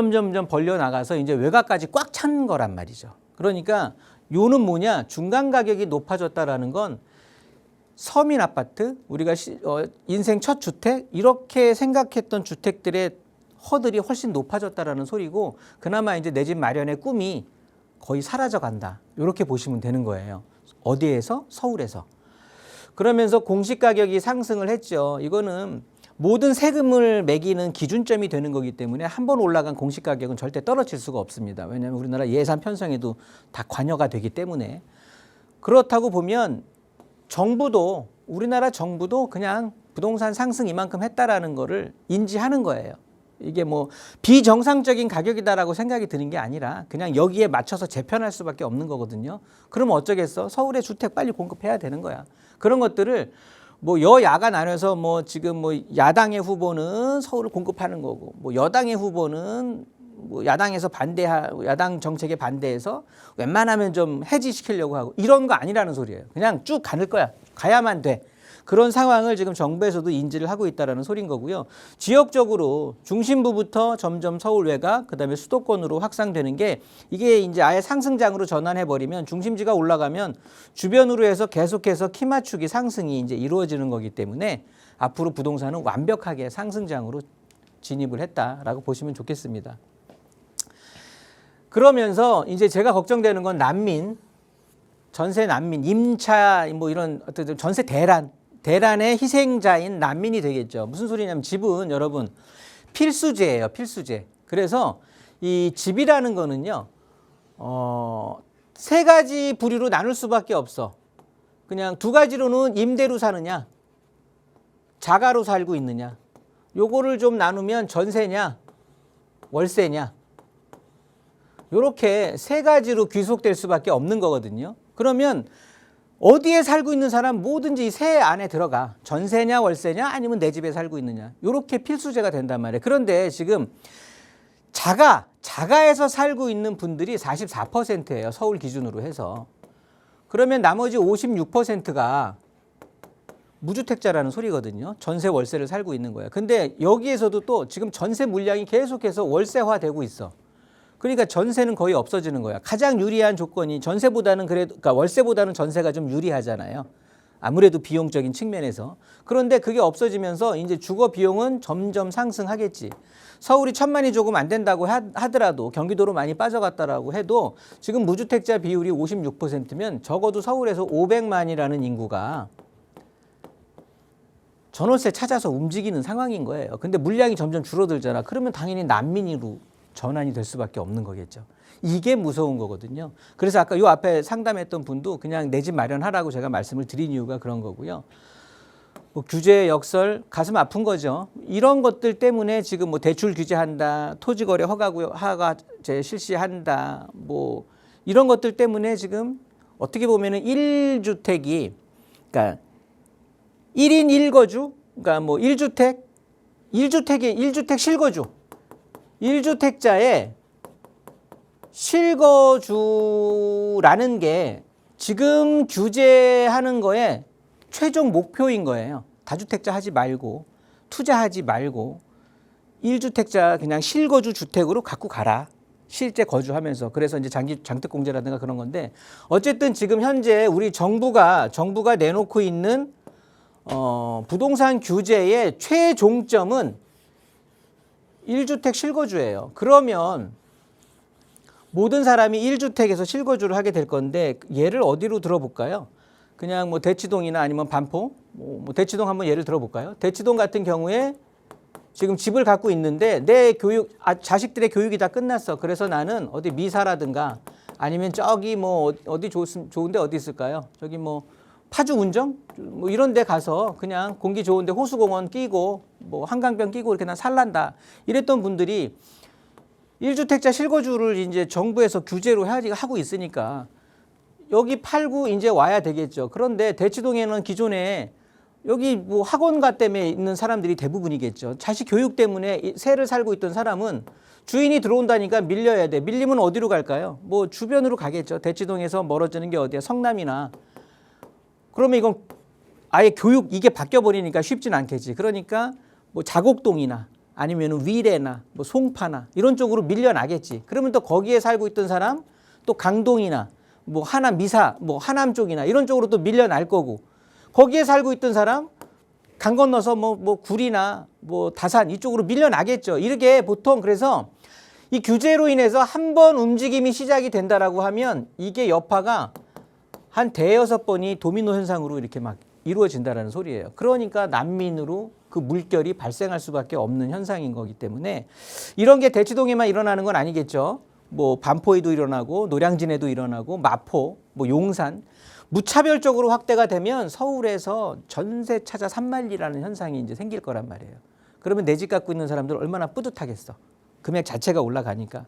벌려 나가서 이제 외곽까지 꽉 찬 거란 말이죠. 그러니까 요는 뭐냐? 중간 가격이 높아졌다라는 건 서민 아파트, 우리가 인생 첫 주택 이렇게 생각했던 주택들의 허들이 훨씬 높아졌다라는 소리고 그나마 이제 내 집 마련의 꿈이 거의 사라져 간다. 이렇게 보시면 되는 거예요. 어디에서? 서울에서. 그러면서 공시 가격이 상승을 했죠. 이거는 모든 세금을 매기는 기준점이 되는 거기 때문에 한 번 올라간 공시 가격은 절대 떨어질 수가 없습니다. 왜냐하면 우리나라 예산 편성에도 다 관여가 되기 때문에. 그렇다고 보면 정부도 우리나라 정부도 그냥 부동산 상승 이만큼 했다라는 거를 인지하는 거예요. 이게 뭐 비정상적인 가격이다라고 생각이 드는 게 아니라 그냥 여기에 맞춰서 재편할 수밖에 없는 거거든요. 그러면 어쩌겠어? 서울에 주택 빨리 공급해야 되는 거야. 그런 것들을 뭐 여야가 나눠서 뭐 지금 뭐 야당의 후보는 서울을 공급하는 거고 뭐 여당의 후보는 뭐 야당에서 야당 정책에 반대해서 웬만하면 좀 해지시키려고 하고 이런 거 아니라는 소리예요. 그냥 쭉 가는 거야. 가야만 돼. 그런 상황을 지금 정부에서도 인지를 하고 있다라는 소린 거고요. 지역적으로 중심부부터 점점 서울 외곽, 그다음에 수도권으로 확산되는 게 이게 이제 아예 상승장으로 전환해 버리면 중심지가 올라가면 주변으로 해서 계속해서 키 맞추기 상승이 이제 이루어지는 거기 때문에 앞으로 부동산은 완벽하게 상승장으로 진입을 했다라고 보시면 좋겠습니다. 그러면서 이제 제가 걱정되는 건 난민, 전세 난민, 임차 뭐 이런 어떤 전세 대란의 희생자인 난민이 되겠죠. 무슨 소리냐면 집은 여러분 필수제예요. 필수제. 그래서 이 집이라는 거는요. 세 가지 부류로 나눌 수밖에 없어. 그냥 두 가지로는 임대로 사느냐 자가로 살고 있느냐. 요거를 좀 나누면 전세냐 월세냐. 요렇게 세 가지로 귀속될 수밖에 없는 거거든요. 그러면 어디에 살고 있는 사람 뭐든지 세 안에 들어가. 전세냐 월세냐 아니면 내 집에 살고 있느냐. 이렇게 필수제가 된단 말이에요. 그런데 지금 자가에서 살고 있는 분들이 44%예요. 서울 기준으로 해서. 그러면 나머지 56%가 무주택자라는 소리거든요. 전세 월세를 살고 있는 거예요. 근데 여기에서도 또 지금 전세 물량이 계속해서 월세화되고 있어. 그러니까 전세는 거의 없어지는 거야. 가장 유리한 조건이 전세보다는 그러니까 월세보다는 전세가 좀 유리하잖아요. 아무래도 비용적인 측면에서. 그런데 그게 없어지면서 이제 주거 비용은 점점 상승하겠지. 서울이 1,000만이 조금 안 된다고 하더라도 경기도로 많이 빠져갔다라고 해도 지금 무주택자 비율이 56%면 적어도 서울에서 500만이라는 인구가 전월세 찾아서 움직이는 상황인 거예요. 근데 물량이 점점 줄어들잖아. 그러면 당연히 난민으로 전환이 될 수밖에 없는 거겠죠. 이게 무서운 거거든요. 그래서 아까 요 앞에 상담했던 분도 그냥 내 집 마련하라고 제가 말씀을 드린 이유가 그런 거고요. 뭐 규제 역설 가슴 아픈 거죠. 이런 것들 때문에 지금 뭐 대출 규제한다, 토지거래 허가제 실시한다, 뭐 이런 것들 때문에 지금 어떻게 보면은 1주택이 그러니까 1인 1거주, 그러니까 뭐 1주택 실거주. 1주택자의 실거주라는 게 지금 규제하는 거에 최종 목표인 거예요. 다주택자 하지 말고 투자하지 말고 1주택자 그냥 실거주 주택으로 갖고 가라. 실제 거주하면서. 그래서 이제 장특공제라든가 그런 건데 어쨌든 지금 현재 우리 정부가 내놓고 있는 부동산 규제의 최종점은 1주택 실거주예요. 그러면 모든 사람이 1주택에서 실거주를 하게 될 건데 예를 어디로 들어볼까요? 그냥 뭐 대치동이나 아니면 반포, 뭐 대치동 한번 예를 들어볼까요? 대치동 같은 경우에 지금 집을 갖고 있는데 내 자식들의 교육이 다 끝났어. 그래서 나는 어디 미사라든가 아니면 저기 뭐 어디 좋은데 어디 있을까요? 저기 뭐 파주 운정 뭐 이런 데 가서 그냥 공기 좋은데 호수공원 끼고 뭐 한강변 끼고 이렇게 난 살란다. 이랬던 분들이 1주택자 실거주를 이제 정부에서 규제로 하고 있으니까 여기 팔고 이제 와야 되겠죠. 그런데 대치동에는 기존에 여기 뭐 학원가 때문에 있는 사람들이 대부분이겠죠. 자식 교육 때문에 새를 살고 있던 사람은 주인이 들어온다니까 밀려야 돼. 밀리면 어디로 갈까요? 뭐 주변으로 가겠죠. 대치동에서 멀어지는 게 어디야? 성남이나. 그러면 이건 아예 교육 이게 바뀌어 버리니까 쉽진 않겠지. 그러니까 뭐 자곡동이나 아니면 위례나 뭐 송파나 이런 쪽으로 밀려나겠지. 그러면 또 거기에 살고 있던 사람 또 강동이나 뭐 하남 미사 뭐 하남 쪽이나 이런 쪽으로 또 밀려날 거고. 거기에 살고 있던 사람 강 건너서 뭐 구리나 뭐 다산 이쪽으로 밀려나겠죠. 이렇게 보통 그래서 이 규제로 인해서 한 번 움직임이 시작이 된다라고 하면 이게 여파가 한 대여섯 번이 도미노 현상으로 이렇게 막 이루어진다라는 소리예요. 그러니까 난민으로 그 물결이 발생할 수밖에 없는 현상인 거기 때문에 이런 게 대치동에만 일어나는 건 아니겠죠. 뭐 반포에도 일어나고 노량진에도 일어나고 마포, 뭐 용산 무차별적으로 확대가 되면 서울에서 전세 찾아 산만리라는 현상이 이제 생길 거란 말이에요. 그러면 내 집 갖고 있는 사람들 얼마나 뿌듯하겠어. 금액 자체가 올라가니까.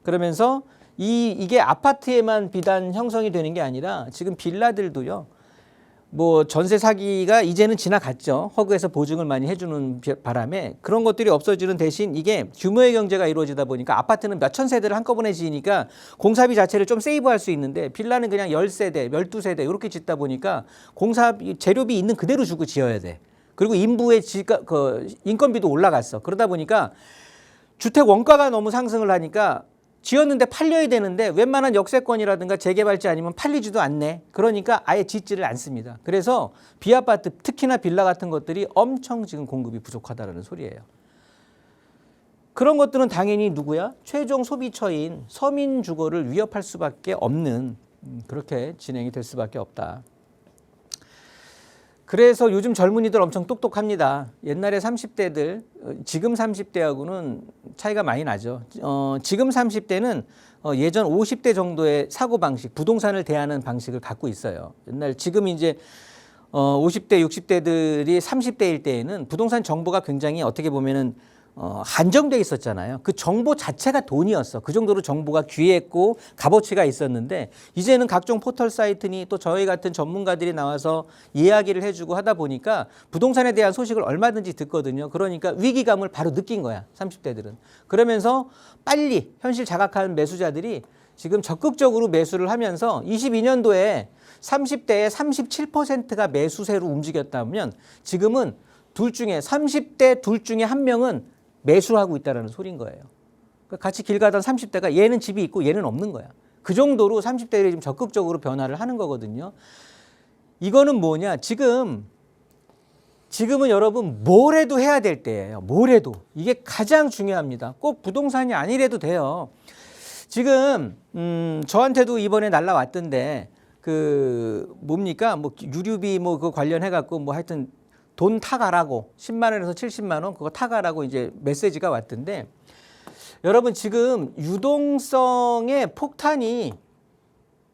그러면서 이게 아파트에만 비단 형성이 되는 게 아니라 지금 빌라들도요. 뭐 전세 사기가 이제는 지나갔죠. 허그에서 보증을 많이 해주는 바람에 그런 것들이 없어지는 대신 이게 규모의 경제가 이루어지다 보니까 아파트는 몇천 세대를 한꺼번에 지으니까 공사비 자체를 좀 세이브할 수 있는데 빌라는 그냥 10세대, 12세대 이렇게 짓다 보니까 공사비, 재료비 있는 그대로 주고 지어야 돼. 그리고 인부의 인건비도 올라갔어. 그러다 보니까 주택 원가가 너무 상승을 하니까 지었는데 팔려야 되는데 웬만한 역세권이라든가 재개발지 아니면 팔리지도 않네. 그러니까 아예 짓지를 않습니다. 그래서 비아파트 특히나 빌라 같은 것들이 엄청 지금 공급이 부족하다는 소리예요. 그런 것들은 당연히 누구야? 최종 소비처인 서민 주거를 위협할 수밖에 없는 그렇게 진행이 될 수밖에 없다. 그래서 요즘 젊은이들 엄청 똑똑합니다. 옛날에 30대들, 지금 30대하고는 차이가 많이 나죠. 지금 30대는 예전 50대 정도의 사고방식, 부동산을 대하는 방식을 갖고 있어요. 지금 이제 50대, 60대들이 30대일 때에는 부동산 정보가 굉장히 어떻게 보면은 한정돼 있었잖아요. 그 정보 자체가 돈이었어. 그 정도로 정보가 귀했고 값어치가 있었는데 이제는 각종 포털 사이트니 또 저희 같은 전문가들이 나와서 이야기를 해주고 하다 보니까 부동산에 대한 소식을 얼마든지 듣거든요. 그러니까 위기감을 바로 느낀 거야. 30대들은. 그러면서 빨리 현실 자각한 매수자들이 지금 적극적으로 매수를 하면서 22년도에 30대의 37%가 매수세로 움직였다면 지금은 30대 둘 중에 한 명은 매수하고 있다는 소리인 거예요. 같이 길 가던 30대가 얘는 집이 있고 얘는 없는 거야. 그 정도로 30대들이 좀 적극적으로 변화를 하는 거거든요. 이거는 뭐냐? 지금은 여러분 뭘 해도 해야 될 때예요. 뭘 해도. 이게 가장 중요합니다. 꼭 부동산이 아니래도 돼요. 지금 저한테도 이번에 날라왔던데 뭡니까? 뭐 유류비 뭐 그거 관련해 갖고 뭐 하여튼 돈 타가라고 10만 원에서 70만 원 그거 타가라고 이제 메시지가 왔던데 여러분 지금 유동성의 폭탄이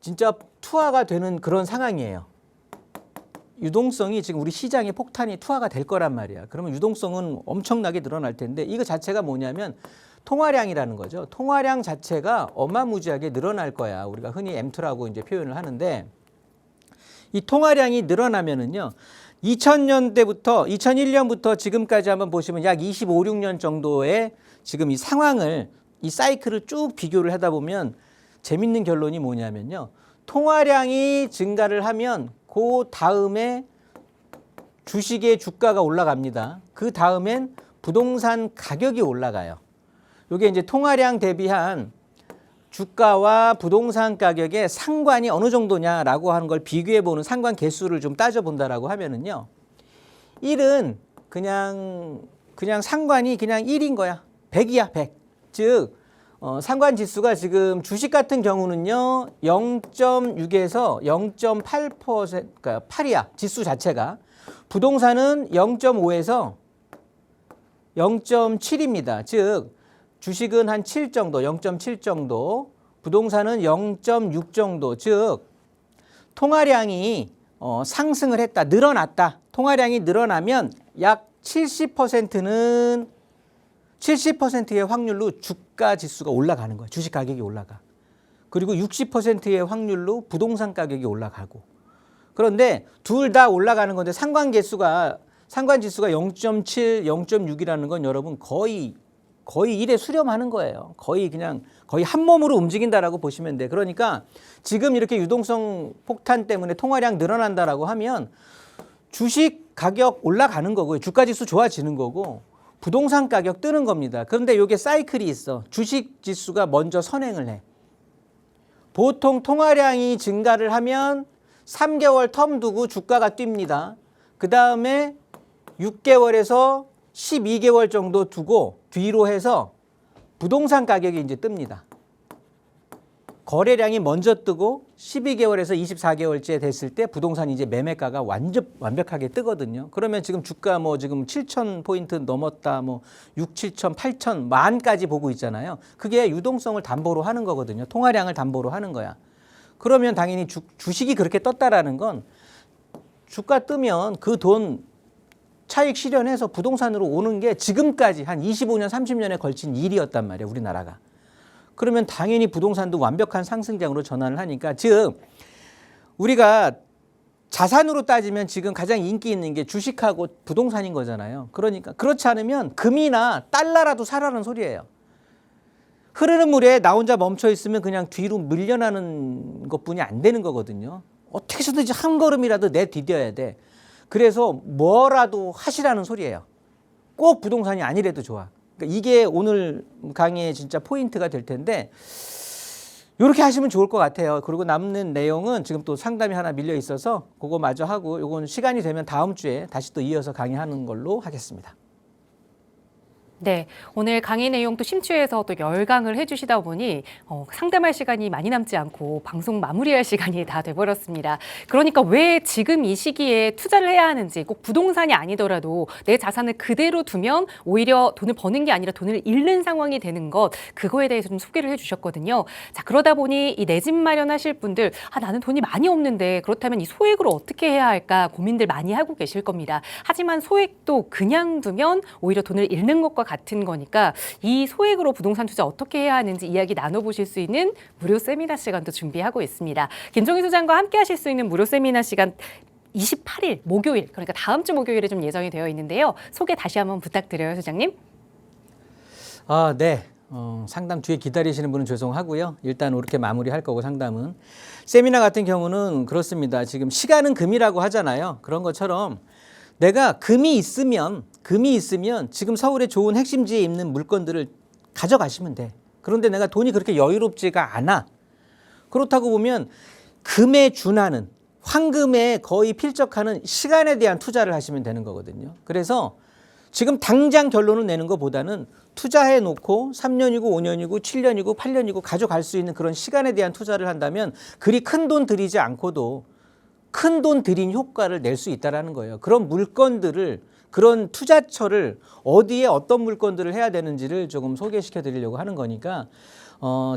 진짜 투하가 되는 그런 상황이에요. 유동성이 지금 우리 시장의 폭탄이 투하가 될 거란 말이야. 그러면 유동성은 엄청나게 늘어날 텐데 이거 자체가 뭐냐면 통화량이라는 거죠. 통화량 자체가 어마무지하게 늘어날 거야. 우리가 흔히 M2라고 이제 표현을 하는데 이 통화량이 늘어나면은요. 2000년대부터 2001년부터 지금까지 한번 보시면 약 25, 6년 정도의 지금 이 상황을 이 사이클을 쭉 비교를 하다 보면 재밌는 결론이 뭐냐면요. 통화량이 증가를 하면 그 다음에 주식의 주가가 올라갑니다. 그 다음엔 부동산 가격이 올라가요. 이게 이제 통화량 대비한 주가와 부동산 가격의 상관이 어느 정도냐라고 하는 걸 비교해 보는 상관 개수를 좀 따져 본다라고 하면은요. 1은 그냥 상관이 그냥 1인 거야. 100이야, 100. 즉 상관 지수가 지금 주식 같은 경우는요 0.6에서 0.8%, 그러니까 8이야 지수 자체가. 부동산은 0.5에서 0.7입니다. 즉 주식은 한 7 정도, 0.7 정도, 부동산은 0.6 정도. 즉 통화량이 상승을 했다, 늘어났다. 통화량이 늘어나면 약 70%는 70%의 확률로 주가 지수가 올라가는 거야. 주식 가격이 올라가. 그리고 60%의 확률로 부동산 가격이 올라가고. 그런데 둘 다 올라가는 건데 상관 지수가 0.7, 0.6이라는 건 여러분 거의 1에 수렴하는 거예요. 거의 한 몸으로 움직인다라고 보시면 돼. 그러니까 지금 이렇게 유동성 폭탄 때문에 통화량 늘어난다라고 하면 주식 가격 올라가는 거고요. 주가 지수 좋아지는 거고 부동산 가격 뜨는 겁니다. 그런데 이게 사이클이 있어. 주식 지수가 먼저 선행을 해. 보통 통화량이 증가를 하면 3개월 텀 두고 주가가 뜁니다. 그 다음에 6개월에서 12개월 정도 두고 뒤로 해서 부동산 가격이 이제 뜹니다. 거래량이 먼저 뜨고 12개월에서 24개월째 됐을 때 부동산이 이제 매매가가 완벽하게 뜨거든요. 그러면 지금 주가 뭐 지금 7,000포인트 넘었다, 뭐 6, 7천, 8천, 만까지 보고 있잖아요. 그게 유동성을 담보로 하는 거거든요. 통화량을 담보로 하는 거야. 그러면 당연히 주식이 그렇게 떴다라는 건 주가 뜨면 그 돈 차익 실현해서 부동산으로 오는 게 지금까지 한 25년, 30년에 걸친 일이었단 말이에요. 우리나라가. 그러면 당연히 부동산도 완벽한 상승장으로 전환을 하니까, 즉 우리가 자산으로 따지면 지금 가장 인기 있는 게 주식하고 부동산인 거잖아요. 그러니까 그렇지 않으면 금이나 달러라도 사라는 소리예요. 흐르는 물에 나 혼자 멈춰 있으면 그냥 뒤로 밀려나는 것뿐이 안 되는 거거든요. 어떻게 해서든지 한 걸음이라도 내디뎌야 돼. 그래서 뭐라도 하시라는 소리예요. 꼭 부동산이 아니래도 좋아. 그러니까 이게 오늘 강의의 진짜 포인트가 될 텐데 이렇게 하시면 좋을 것 같아요. 그리고 남는 내용은 지금 또 상담이 하나 밀려 있어서 그거 마저 하고 요건 시간이 되면 다음 주에 다시 또 이어서 강의하는 걸로 하겠습니다. 네, 오늘 강의 내용도 심취해서 또 열강을 해주시다 보니 상담할 시간이 많이 남지 않고 방송 마무리할 시간이 다 돼버렸습니다. 그러니까 왜 지금 이 시기에 투자를 해야 하는지, 꼭 부동산이 아니더라도 내 자산을 그대로 두면 오히려 돈을 버는 게 아니라 돈을 잃는 상황이 되는 것, 그거에 대해서 좀 소개를 해주셨거든요. 자, 그러다 보니 이 내 집 마련하실 분들, 나는 돈이 많이 없는데 그렇다면 이 소액으로 어떻게 해야 할까 고민들 많이 하고 계실 겁니다. 하지만 소액도 그냥 두면 오히려 돈을 잃는 것과 같은 거니까 이 소액으로 부동산 투자 어떻게 해야 하는지 이야기 나눠보실 수 있는 무료 세미나 시간도 준비하고 있습니다. 김종희 소장과 함께 하실 수 있는 무료 세미나 시간 28일 목요일, 그러니까 다음 주 목요일에 좀 예정이 되어 있는데요. 소개 다시 한번 부탁드려요, 소장님. 네. 상담 뒤에 기다리시는 분은 죄송하고요. 일단 이렇게 마무리할 거고, 상담은. 세미나 같은 경우는 그렇습니다. 지금 시간은 금이라고 하잖아요. 그런 것처럼 내가 금이 있으면 지금 서울의 좋은 핵심지에 있는 물건들을 가져가시면 돼. 그런데 내가 돈이 그렇게 여유롭지가 않아. 그렇다고 보면 금에 준하는, 황금에 거의 필적하는 시간에 대한 투자를 하시면 되는 거거든요. 그래서 지금 당장 결론을 내는 것보다는 투자해 놓고 3년이고 5년이고 7년이고 8년이고 가져갈 수 있는 그런 시간에 대한 투자를 한다면 그리 큰 돈 들이지 않고도 큰 돈 들인 효과를 낼 수 있다는 거예요. 그런 물건들을, 그런 투자처를 어디에 어떤 물건들을 해야 되는지를 조금 소개시켜 드리려고 하는 거니까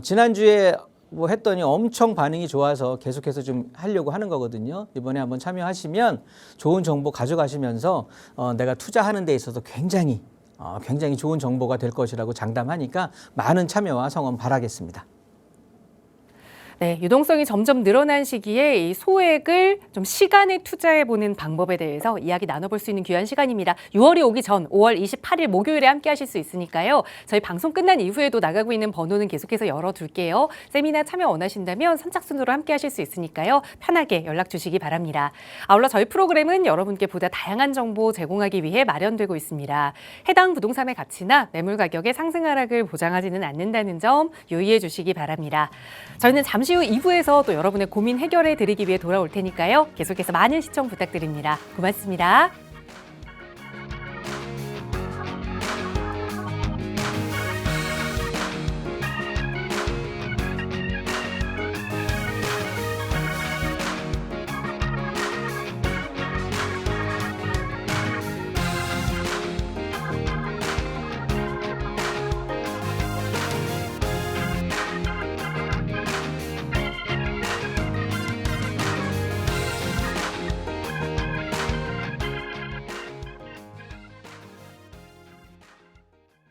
지난주에 뭐 했더니 엄청 반응이 좋아서 계속해서 좀 하려고 하는 거거든요. 이번에 한번 참여하시면 좋은 정보 가져가시면서 내가 투자하는 데 있어서 굉장히 좋은 정보가 될 것이라고 장담하니까 많은 참여와 성원 바라겠습니다. 네, 유동성이 점점 늘어난 시기에 이 소액을 좀 시간에 투자해보는 방법에 대해서 이야기 나눠볼 수 있는 귀한 시간입니다. 6월이 오기 전 5월 28일 목요일에 함께 하실 수 있으니까요. 저희 방송 끝난 이후에도 나가고 있는 번호는 계속해서 열어둘게요. 세미나 참여 원하신다면 선착순으로 함께 하실 수 있으니까요. 편하게 연락 주시기 바랍니다. 아울러 저희 프로그램은 여러분께 보다 다양한 정보 제공하기 위해 마련되고 있습니다. 해당 부동산의 가치나 매물 가격의 상승 하락을 보장하지는 않는다는 점 유의해 주시기 바랍니다. 저희는 잠시 후 2부에서 또 여러분의 고민 해결해 드리기 위해 돌아올 테니까요. 계속해서 많은 시청 부탁드립니다. 고맙습니다.